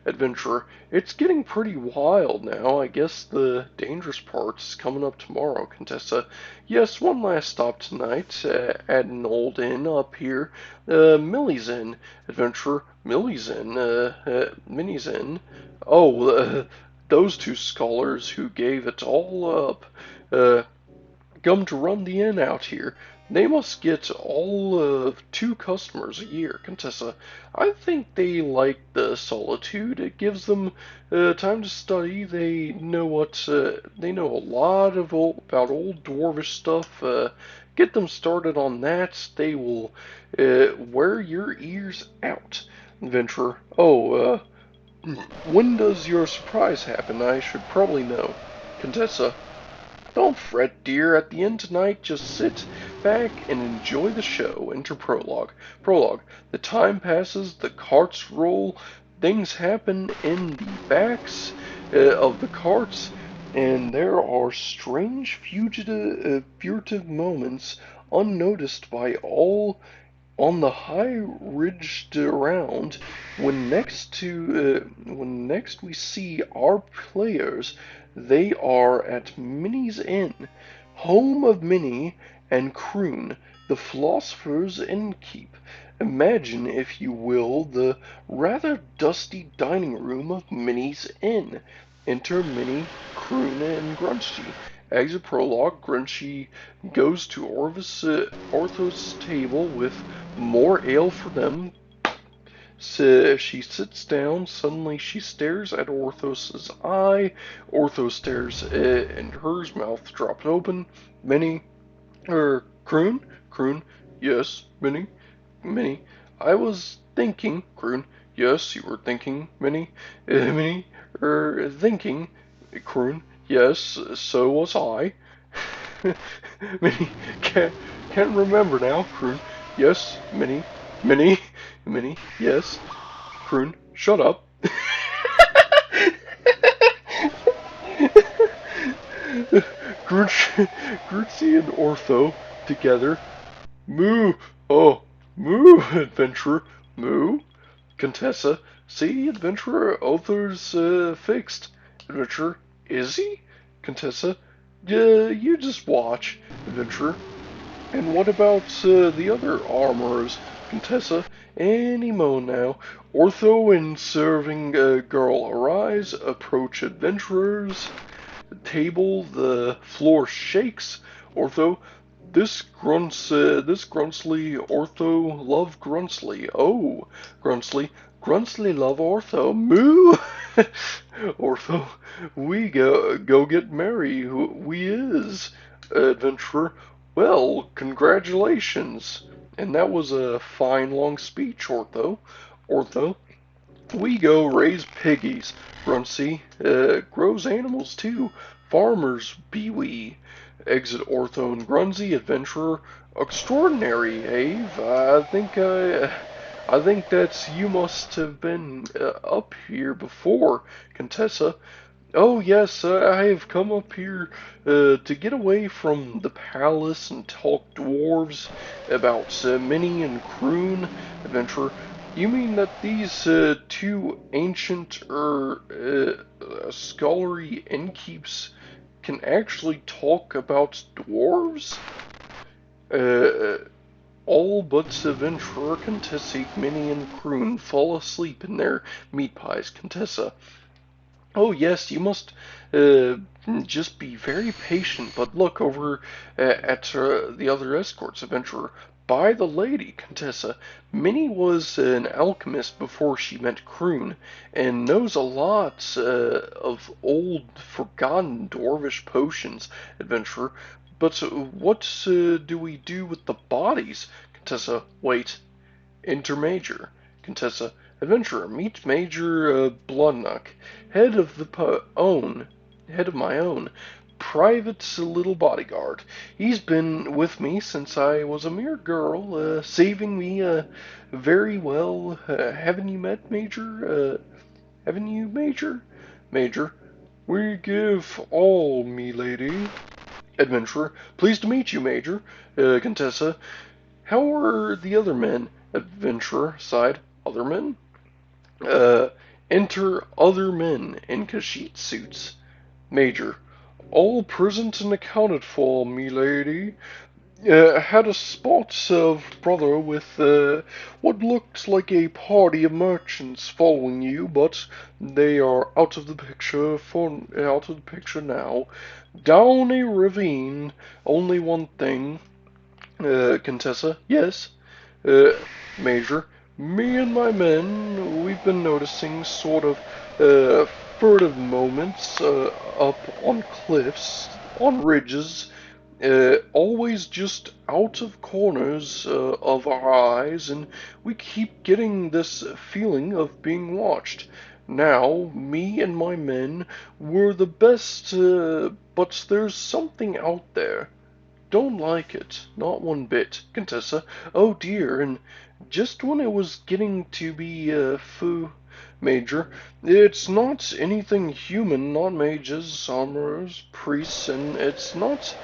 adventure. It's getting pretty wild now. I guess the dangerous part's coming up tomorrow, Contessa. Yes, one last stop tonight at an old inn up here. Millie's Inn. Adventurer, Millie's Inn. Minnie's Inn. Oh, those two scholars who gave it all up. Uh, come to run the inn out here. They must get all of 2 customers a year, Contessa. I think they like the solitude. It gives them time to study. They know a lot of about old dwarvish stuff. Get them started on that. They will wear your ears out, adventurer. Oh, when does your surprise happen? I should probably know, Contessa. Don't fret, dear. At the end tonight, just sit back and enjoy the show. Enter prologue. Prologue. The time passes, the carts roll, things happen in the backs of the carts, and there are strange furtive moments unnoticed by all on the high ridged around when next we see our players. They are at Minnie's Inn, home of Minnie and Croon, the philosopher's innkeep. Imagine, if you will, the rather dusty dining room of Minnie's Inn. Enter Minnie, Croon, and Grunchy. Exit prologue. Grunchy goes to Orthos' table with more ale for them. So she sits down. Suddenly she stares at Orthos's eye. Orthos stares, and her mouth drops open. Minnie, Croon? Croon, yes, Minnie? Minnie, I was thinking, Croon, yes, you were thinking, Minnie? Minnie, thinking, Croon, yes, so was I. Minnie, can't remember now, Croon, yes, Minnie, Minnie, Minnie, yes, Croon, shut up. Grootsie and Ortho together. Moo! Oh, moo, adventurer. Moo? Contessa. See, adventurer, Other's fixed. Adventurer. Is he? Contessa. You just watch, adventurer. And what about the other armorers? Contessa. Any mo now. Ortho and serving girl arise, approach adventurers. Table, the floor shakes. Ortho, this Grunsly, Ortho, love Grunsly. Oh, Grunsly love Ortho. Moo! Ortho, we go get merry. We is. Adventurer, well, congratulations. And that was a fine long speech, Ortho. Ortho, we go raise piggies. Grunsy, grows animals too. Farmers, be we. Exit Ortho and Grunsy, adventurer. Extraordinary, Ave. I think that you must have been up here before, Contessa. Oh yes, I have come up here to get away from the palace and talk dwarves about Minnie and Croon, adventurer. You mean that these 2 ancient scholarly innkeeps can actually talk about dwarves? Uh, all but adventurer Contessa, Minnie, and Croon fall asleep in their meat pies, Contessa. Oh yes, you must just be very patient. But look over at the other escorts, adventurer. By the lady, Contessa, Minnie was an alchemist before she met Croon, and knows a lot of old, forgotten dwarvish potions, adventurer. But what do we do with the bodies? Contessa, wait. Enter Major. Contessa, adventurer, meet Major Bloodnock, head of my own private little bodyguard. He's been with me since I was a mere girl, saving me very well. Haven't you met Major? Haven't you, Major? Major, we give all, me lady. Adventurer, pleased to meet you, Major. Contessa, How are the other men? Adventurer sighed. Other men? Uh, enter other men in Khajiit suits. Major. All present and accounted for, milady. Had a spot of brother with what looked like a party of merchants following you, but they are out of the picture now. Down a ravine, only one thing. Contessa, yes. Uh, Major, me and my men, we've been noticing sort of furtive moments up on cliffs, on ridges, always just out of corners of our eyes, and we keep getting this feeling of being watched. Now, me and my men were the best, but there's something out there. Don't like it, not one bit, Contessa. Oh dear, and just when it was getting to be, Major, it's not anything human, not mages, armorers, priests, and it's not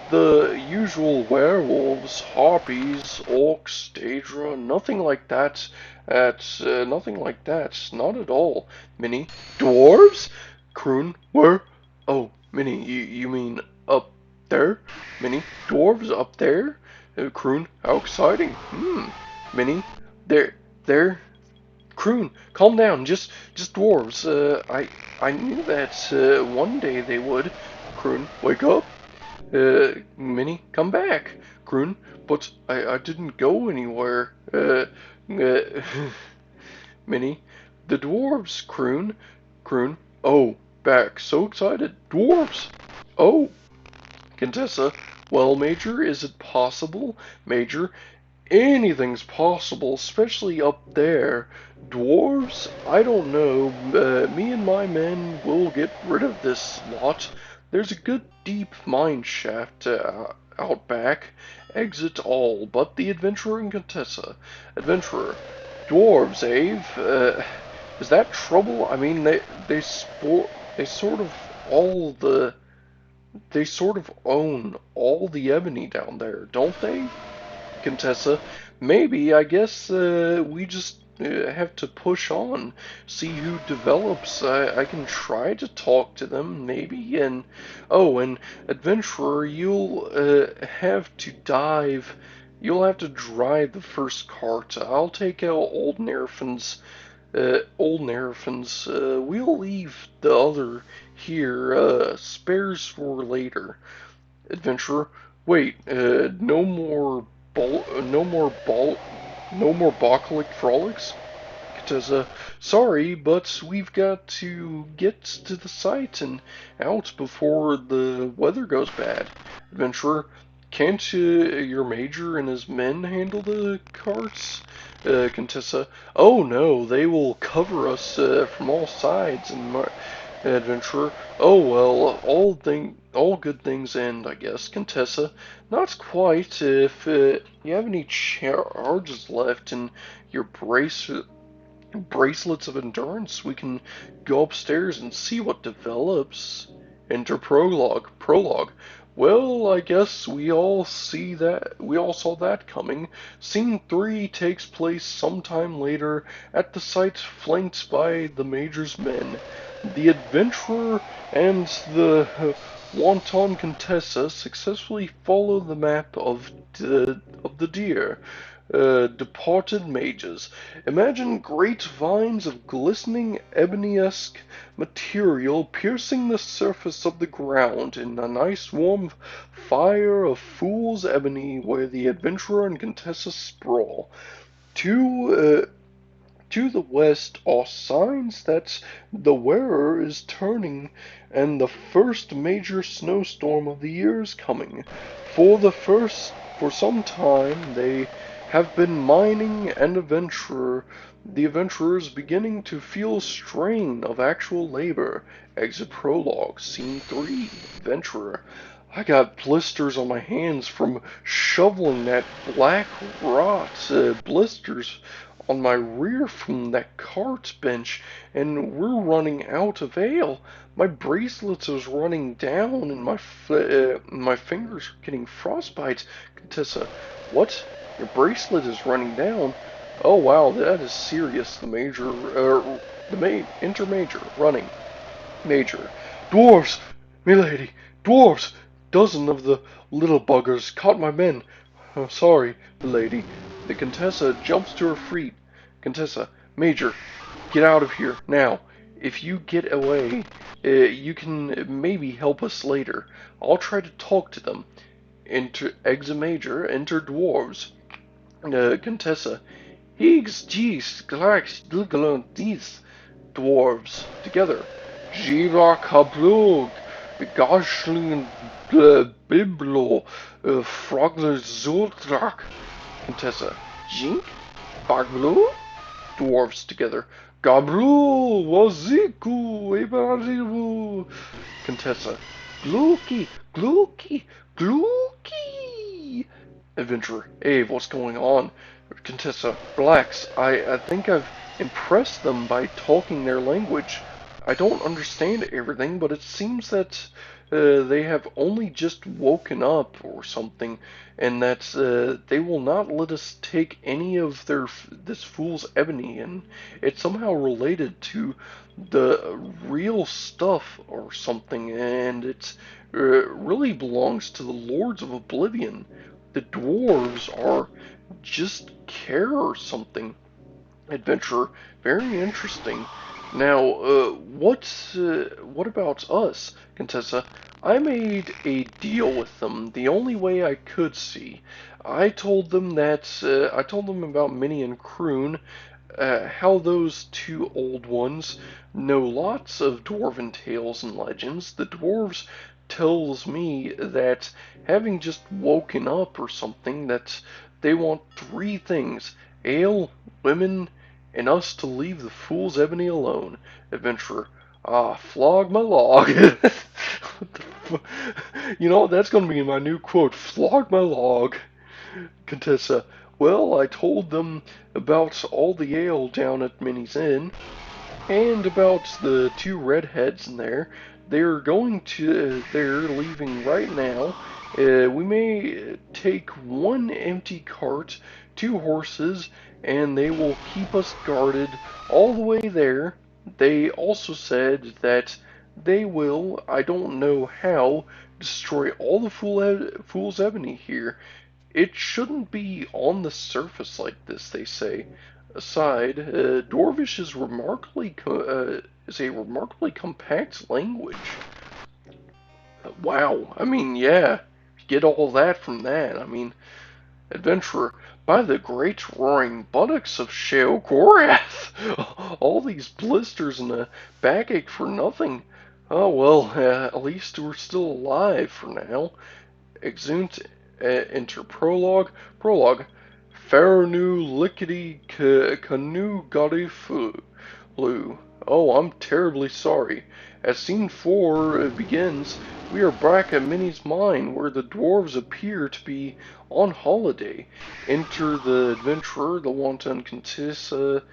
the usual werewolves, harpies, orcs, daedra, nothing like that. Nothing like that, not at all. Minnie, dwarves? Croon, where? Oh, Minnie, you mean up there? Minnie, dwarves up there? Croon, how exciting. Minnie, there. Croon, calm down. Just dwarves. I knew that one day they would. Croon, wake up. Minnie, come back. Croon, but I didn't go anywhere. Uh Minnie, the dwarves. Croon, Croon. Oh, back. So excited. Dwarves. Oh, Contessa. Well, Major, is it possible? Major, anything's possible, especially up there. Dwarves? I don't know. Me and my men will get rid of this lot. There's a good deep mine shaft out back. Exit all but the adventurer and Contessa. Adventurer. Dwarves, Ave? Is that trouble? I mean, they sort of all the they sort of own all the ebony down there, don't they? Contessa, maybe. I guess we just have to push on, see who develops. I can try to talk to them, maybe. And oh, and adventurer, have to dive. You'll have to drive the first cart. I'll take out old Nerfins. We'll leave the other here. Spares for later. Adventurer, wait. No more Bacalic frolics? Contessa, sorry, but we've got to get to the site and out before the weather goes bad. Adventurer, can't your major and his men handle the carts? Contessa, oh no, they will cover us from all sides. And Adventurer, oh well, all good things end, I guess. Contessa, not quite. If you have any charges left in your bracelets of endurance, we can go upstairs and see what develops. Enter prologue. Prologue. Well, I guess we all saw that coming. Scene 3 takes place sometime later at the site flanked by the Major's men. The adventurer and the wanton Contessa successfully follow the map of the deer. Departed mages. Imagine great vines of glistening ebony-esque material piercing the surface of the ground in a nice warm fire of fool's ebony where the adventurer and Contessa sprawl. To the west are signs that the wearer is turning and the first major snowstorm of the year is coming. For some time they have been mining and the adventurers beginning to feel strain of actual labor. Exit prologue, scene 3, adventurer. I got blisters on my hands from shoveling that black rot, blisters on my rear from that cart bench, and we're running out of ale. My bracelets is running down, and my fingers are getting frostbite. Contessa, what? Your bracelet is running down. Oh wow, that is serious. The major, enter major, running. Major. Dwarves! Milady! Dwarves! Dozen of the little buggers caught my men. Oh, sorry, milady. The Contessa jumps to her feet. Contessa, Major, get out of here, now. If you get away, you can maybe help us later. I'll try to talk to them. Enter Exit Major, enter dwarves. Contessa, Higgs, Gees, Glax, these dwarves together. Jiva Kablug, Gashling Biblo, Frogler Zultrak. Contessa, Jink, Bagblue, dwarves together. Gablu, Waziku, Ebaribu. Contessa, Gluki, Gluki, Gluki. Adventurer, Ave, what's going on? Contessa, relax. I think I've impressed them by talking their language. I don't understand everything, but it seems that they have only just woken up or something, and that they will not let us take any of this fool's ebony, and it's somehow related to the real stuff or something, and it really belongs to the Lords of Oblivion. The dwarves are just care or something. Adventurer, very interesting. Now, what about us, Contessa? I made a deal with them the only way I could see. I told them about Minnie and Croon, how those two old ones know lots of dwarven tales and legends. The dwarves tells me that having just woken up or something, that they want three things: ale, women, and us to leave the fool's ebony alone. Adventurer, flog my log. You know, that's going to be my new quote, flog my log. Contessa, well, I told them about all the ale down at Minnie's Inn, and about the two redheads in there. They're leaving right now. We may take one empty cart, two horses, and they will keep us guarded all the way there. They also said that they will, I don't know how, destroy all the fool's ebony here. It shouldn't be on the surface like this, they say. Aside, Dwarvish is a remarkably compact language. Wow, I mean, yeah, get all that from that. I mean, Adventurer, by the great roaring buttocks of Sheogorath, all these blisters and a backache for nothing. Oh well, at least we're still alive for now. Exunt enter prologue. Prologue. Faranu lickety canoe gotty flu. Oh, I'm terribly sorry. As scene 4 begins, we are back at Minnie's mine, where the dwarves appear to be on holiday. Enter the adventurer, the wanton Contessa,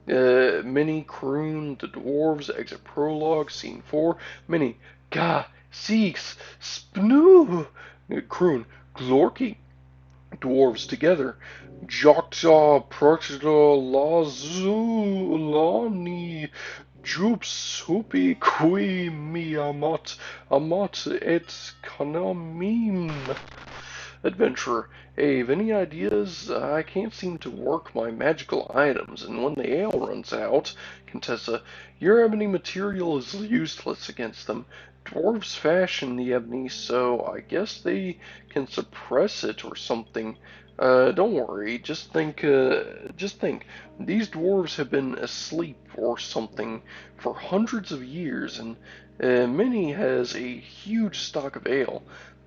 Minnie, Croon, the dwarves. Exit prologue. Scene 4. Minnie. Ga. Seeks. Spnoo. Croon. Glorky. Dwarves together. Jokta Protida Lazulani Jups Hupi Qui Mi Amat et Kanamim. Adventurer, Ave, any ideas? I can't seem to work my magical items, and when the ale runs out, Contessa, your ebony material is useless against them. Dwarves fashion the ebony, so I guess they can suppress it or something. Don't worry, just think. These dwarves have been asleep or something for hundreds of years, and Minnie has a huge stock of ale.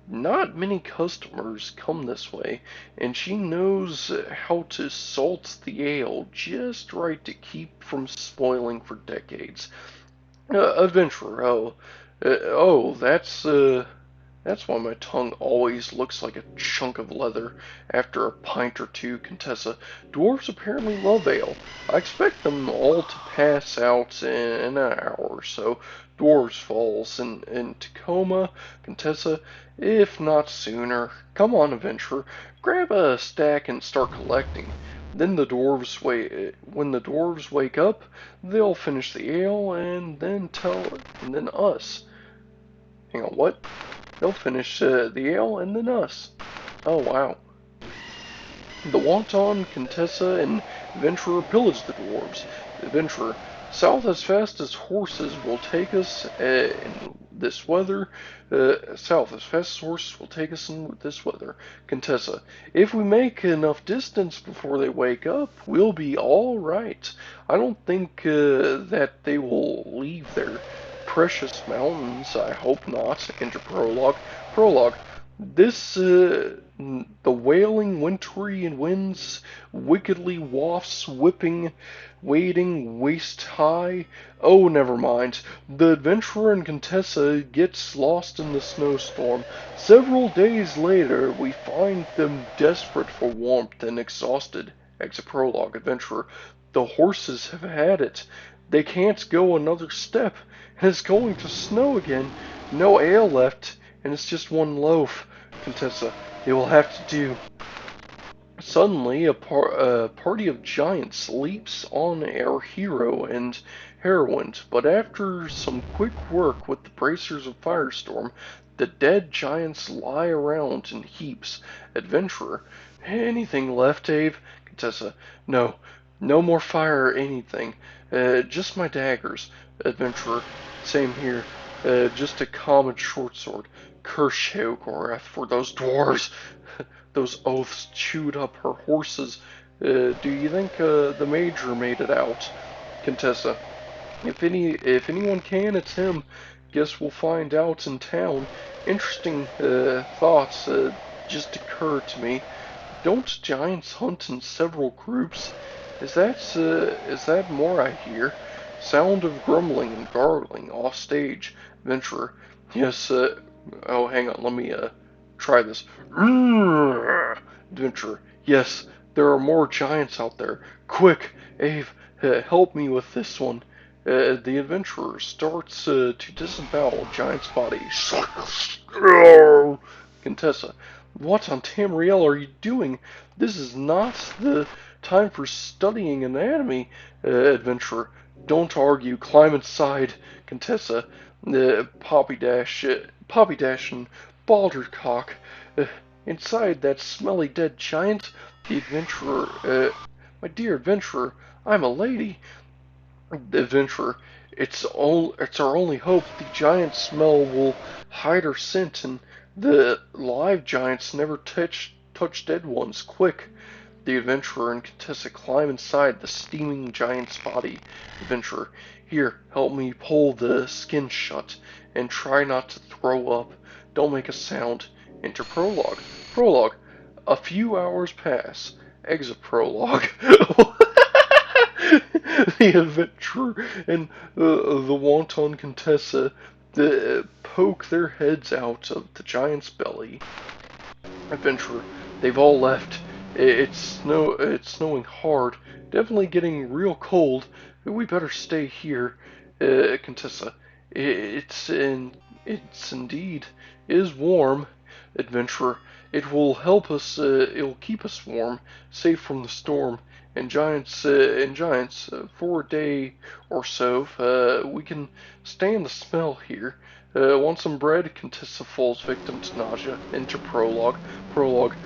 Not many customers come this way, and she knows how to salt the ale just right to keep from spoiling for decades. Adventurer, that's why my tongue always looks like a chunk of leather after a pint or two, Contessa. Dwarves apparently love ale. I expect them all to pass out in an hour or so. Dwarves Falls in Tacoma, Contessa, if not sooner. Come on, adventurer, grab a stack and start collecting. When the dwarves wake up, they'll finish the ale and then us. Hang on, what? They'll finish the ale and then us. Oh wow. The Wanton, Contessa, and Adventurer pillage the dwarves. The Adventurer, south as fast as horses will take us in this weather. South as fast as horses will take us in this weather. Contessa, if we make enough distance before they wake up, we'll be all right. I don't think that they will leave their precious mountains. I hope not. Enter prologue. Prologue. The wailing wintry winds wickedly wafts, whipping, wading waist high. Oh, never mind. The adventurer and Contessa gets lost in the snowstorm. Several days later, we find them desperate for warmth and exhausted. Exit prologue, adventurer. The horses have had it. They can't go another step, and it's going to snow again. No ale left, and it's just one loaf. Contessa, it will have to do. Suddenly, a party of giants leaps on our hero and heroine, but after some quick work with the bracers of Firestorm, the dead giants lie around in heaps. Adventurer, anything left, Dave? Contessa, no. No more fire or anything. Just my daggers. Adventurer, same here. Just a common short sword. Curse Sheogorath for those dwarves. Those oaths chewed up her horses. Do you think the Major made it out? Contessa, if anyone can, it's him. Guess we'll find out in town. Interesting thoughts just occur to me. Don't giants hunt in several groups? Is that more I hear? Sound of grumbling and gargling off stage. Venturer, yes. Oh, hang on. Let me try this. Adventurer, yes, there are more giants out there. Quick, Ave, help me with this one. The adventurer starts to disembowel Giant's body. Contessa, what on Tamriel are you doing? This is not the time for studying anatomy. Adventurer, don't argue. Climb inside. Contessa, Poppy Dash and Baldercock. Uh, Inside that smelly dead giant, the adventurer, my dear adventurer, I'm a lady. The adventurer, it's our only hope. The giant smell will hide our scent, and the live giants never touch dead ones. Quick! The adventurer and Contessa climb inside the steaming giant's body. Adventurer, here, help me pull the skin shut, and try not to throw up. Don't make a sound. Enter prologue. Prologue. A few hours pass. Exit prologue. The adventurer and the wanton Contessa poke their heads out of the giant's belly. Adventurer, they've all left. It's snowing hard. Definitely getting real cold. We better stay here. Contessa, it's indeed is warm. Adventurer, it will help us. It'll keep us warm, safe from the storm. And giants, for a day or so, we can stand the smell here. Want some bread? Contessa falls victim to nausea. Enter prologue. Prologue.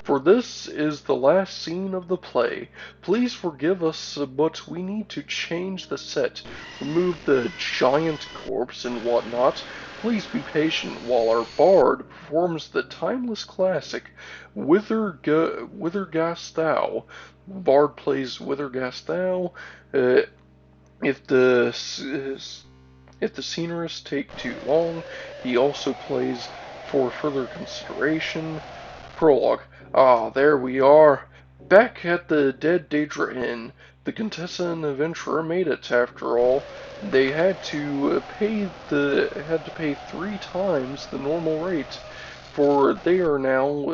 For this is the last scene of the play. Please forgive us, but we need to change the set, remove the giant corpse and whatnot. Please be patient while our bard performs the timeless classic, Whither Gast Thou? Bard plays Whither Gast Thou. If the scenarists take too long, he also plays For Further Consideration. Prologue. Ah, there we are. Back at the Dead Daedra Inn. The Contessa and the Adventurer made it after all. They had to pay 3 times the normal rate, for they are now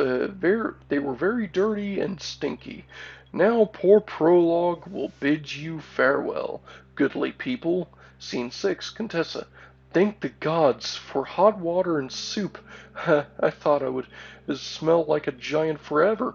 they were very dirty and stinky. Now poor Prologue will bid you farewell, goodly people. Scene 6. Contessa. Thank the gods for hot water and soup. I thought I would smell like a giant forever.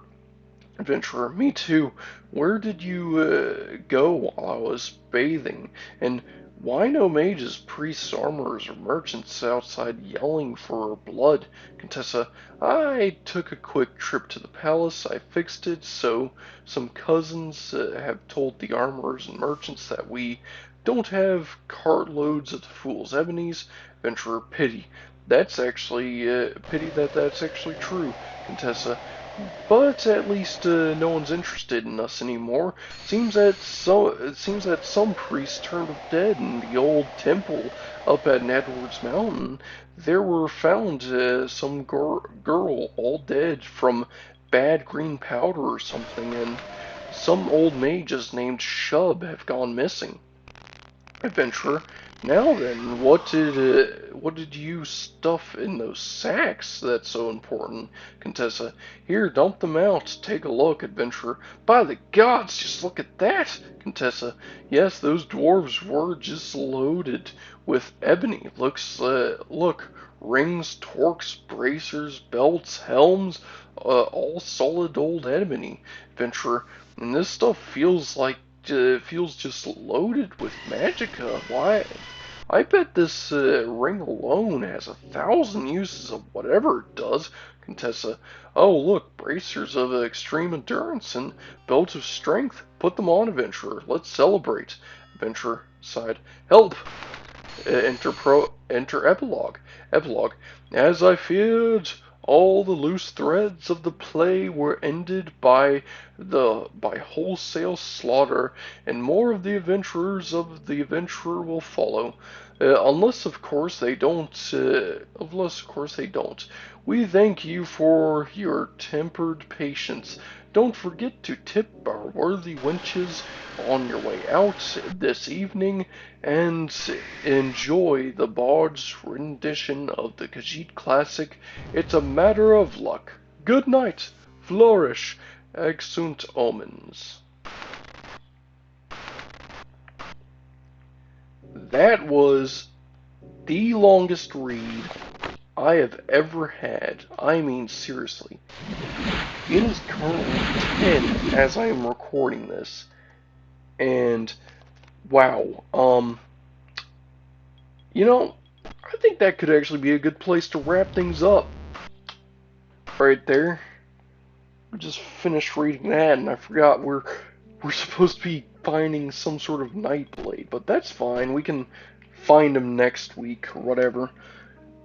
Adventurer, me too. Where did you go while I was bathing? And why no mages, priests, armorers, or merchants outside yelling for blood? Contessa, I took a quick trip to the palace. I fixed it, so some cousins have told the armorers and merchants that we don't have cartloads of the fool's ebonies. Adventurer, pity. That's actually pity that that's actually true. Contessa, but at least no one's interested in us anymore. It seems that some priests turned up dead in the old temple up at Nedward's Mountain. There were found some girl all dead from bad green powder or something, and some old mages named Shub have gone missing. Adventurer, now then, what did you stuff in those sacks that's so important? Contessa, here, dump them out. Take a look, Adventurer. By the gods, just look at that! Contessa, yes, those dwarves were just loaded with ebony. Look, rings, torques, bracers, belts, helms, all solid old ebony. Adventurer, and this stuff feels just loaded with magicka. Why? I bet this ring alone has 1,000 uses of whatever it does. Contessa, oh look, bracers of extreme endurance and belt of strength. Put them on, Adventurer. Let's celebrate. Adventurer sighed. Help! Enter epilogue. Epilogue. As I feared, all the loose threads of the play were ended by wholesale slaughter, and more of the adventurers of the adventurer will follow. Unless of course they don't. We thank you for your tempered patience. Don't forget to tip our worthy wenches on your way out this evening, and enjoy the Bard's rendition of the Khajiit classic, It's a Matter of Luck. Good night, flourish, exunt omens. That was the longest read I have ever had. I mean, seriously. It is currently 10 as I am recording this. And, wow, you know, I think that could actually be a good place to wrap things up. Right there. We just finished reading that, and I forgot we're supposed to be finding some sort of Nightblade, but that's fine. We can find him next week or whatever.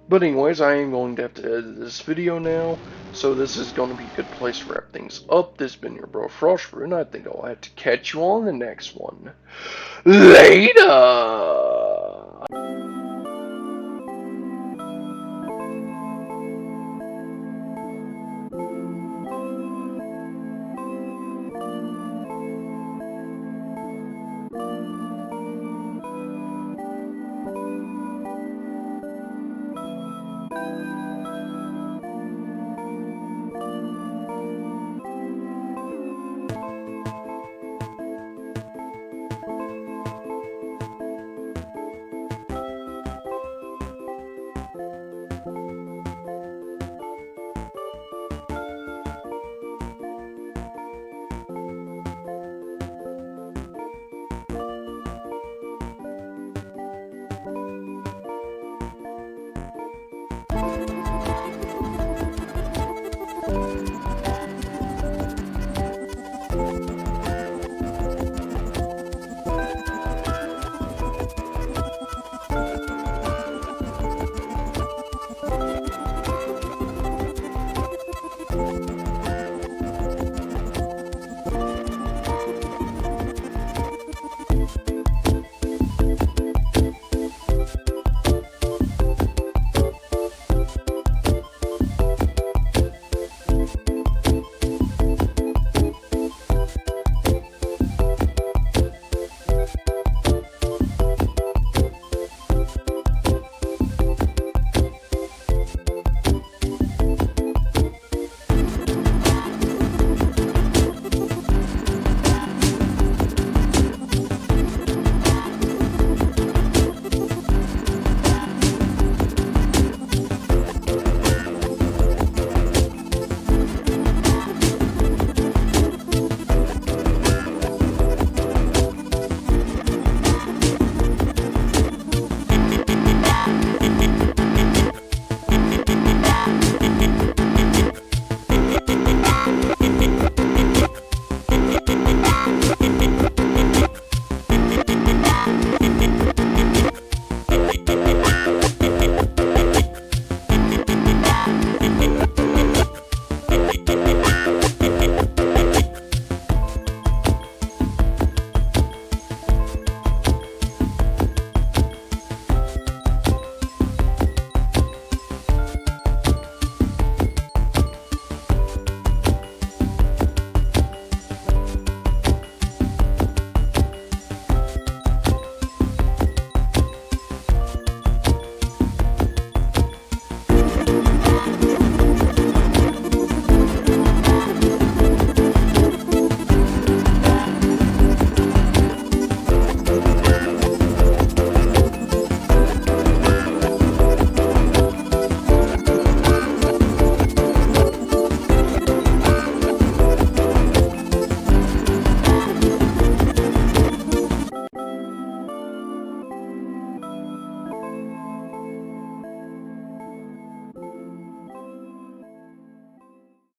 But anyways, I am going to have to edit this video now, so this is going to be a good place to wrap things up. This has been your bro Frostfruit, and I think I'll have to catch you on the next one. Later!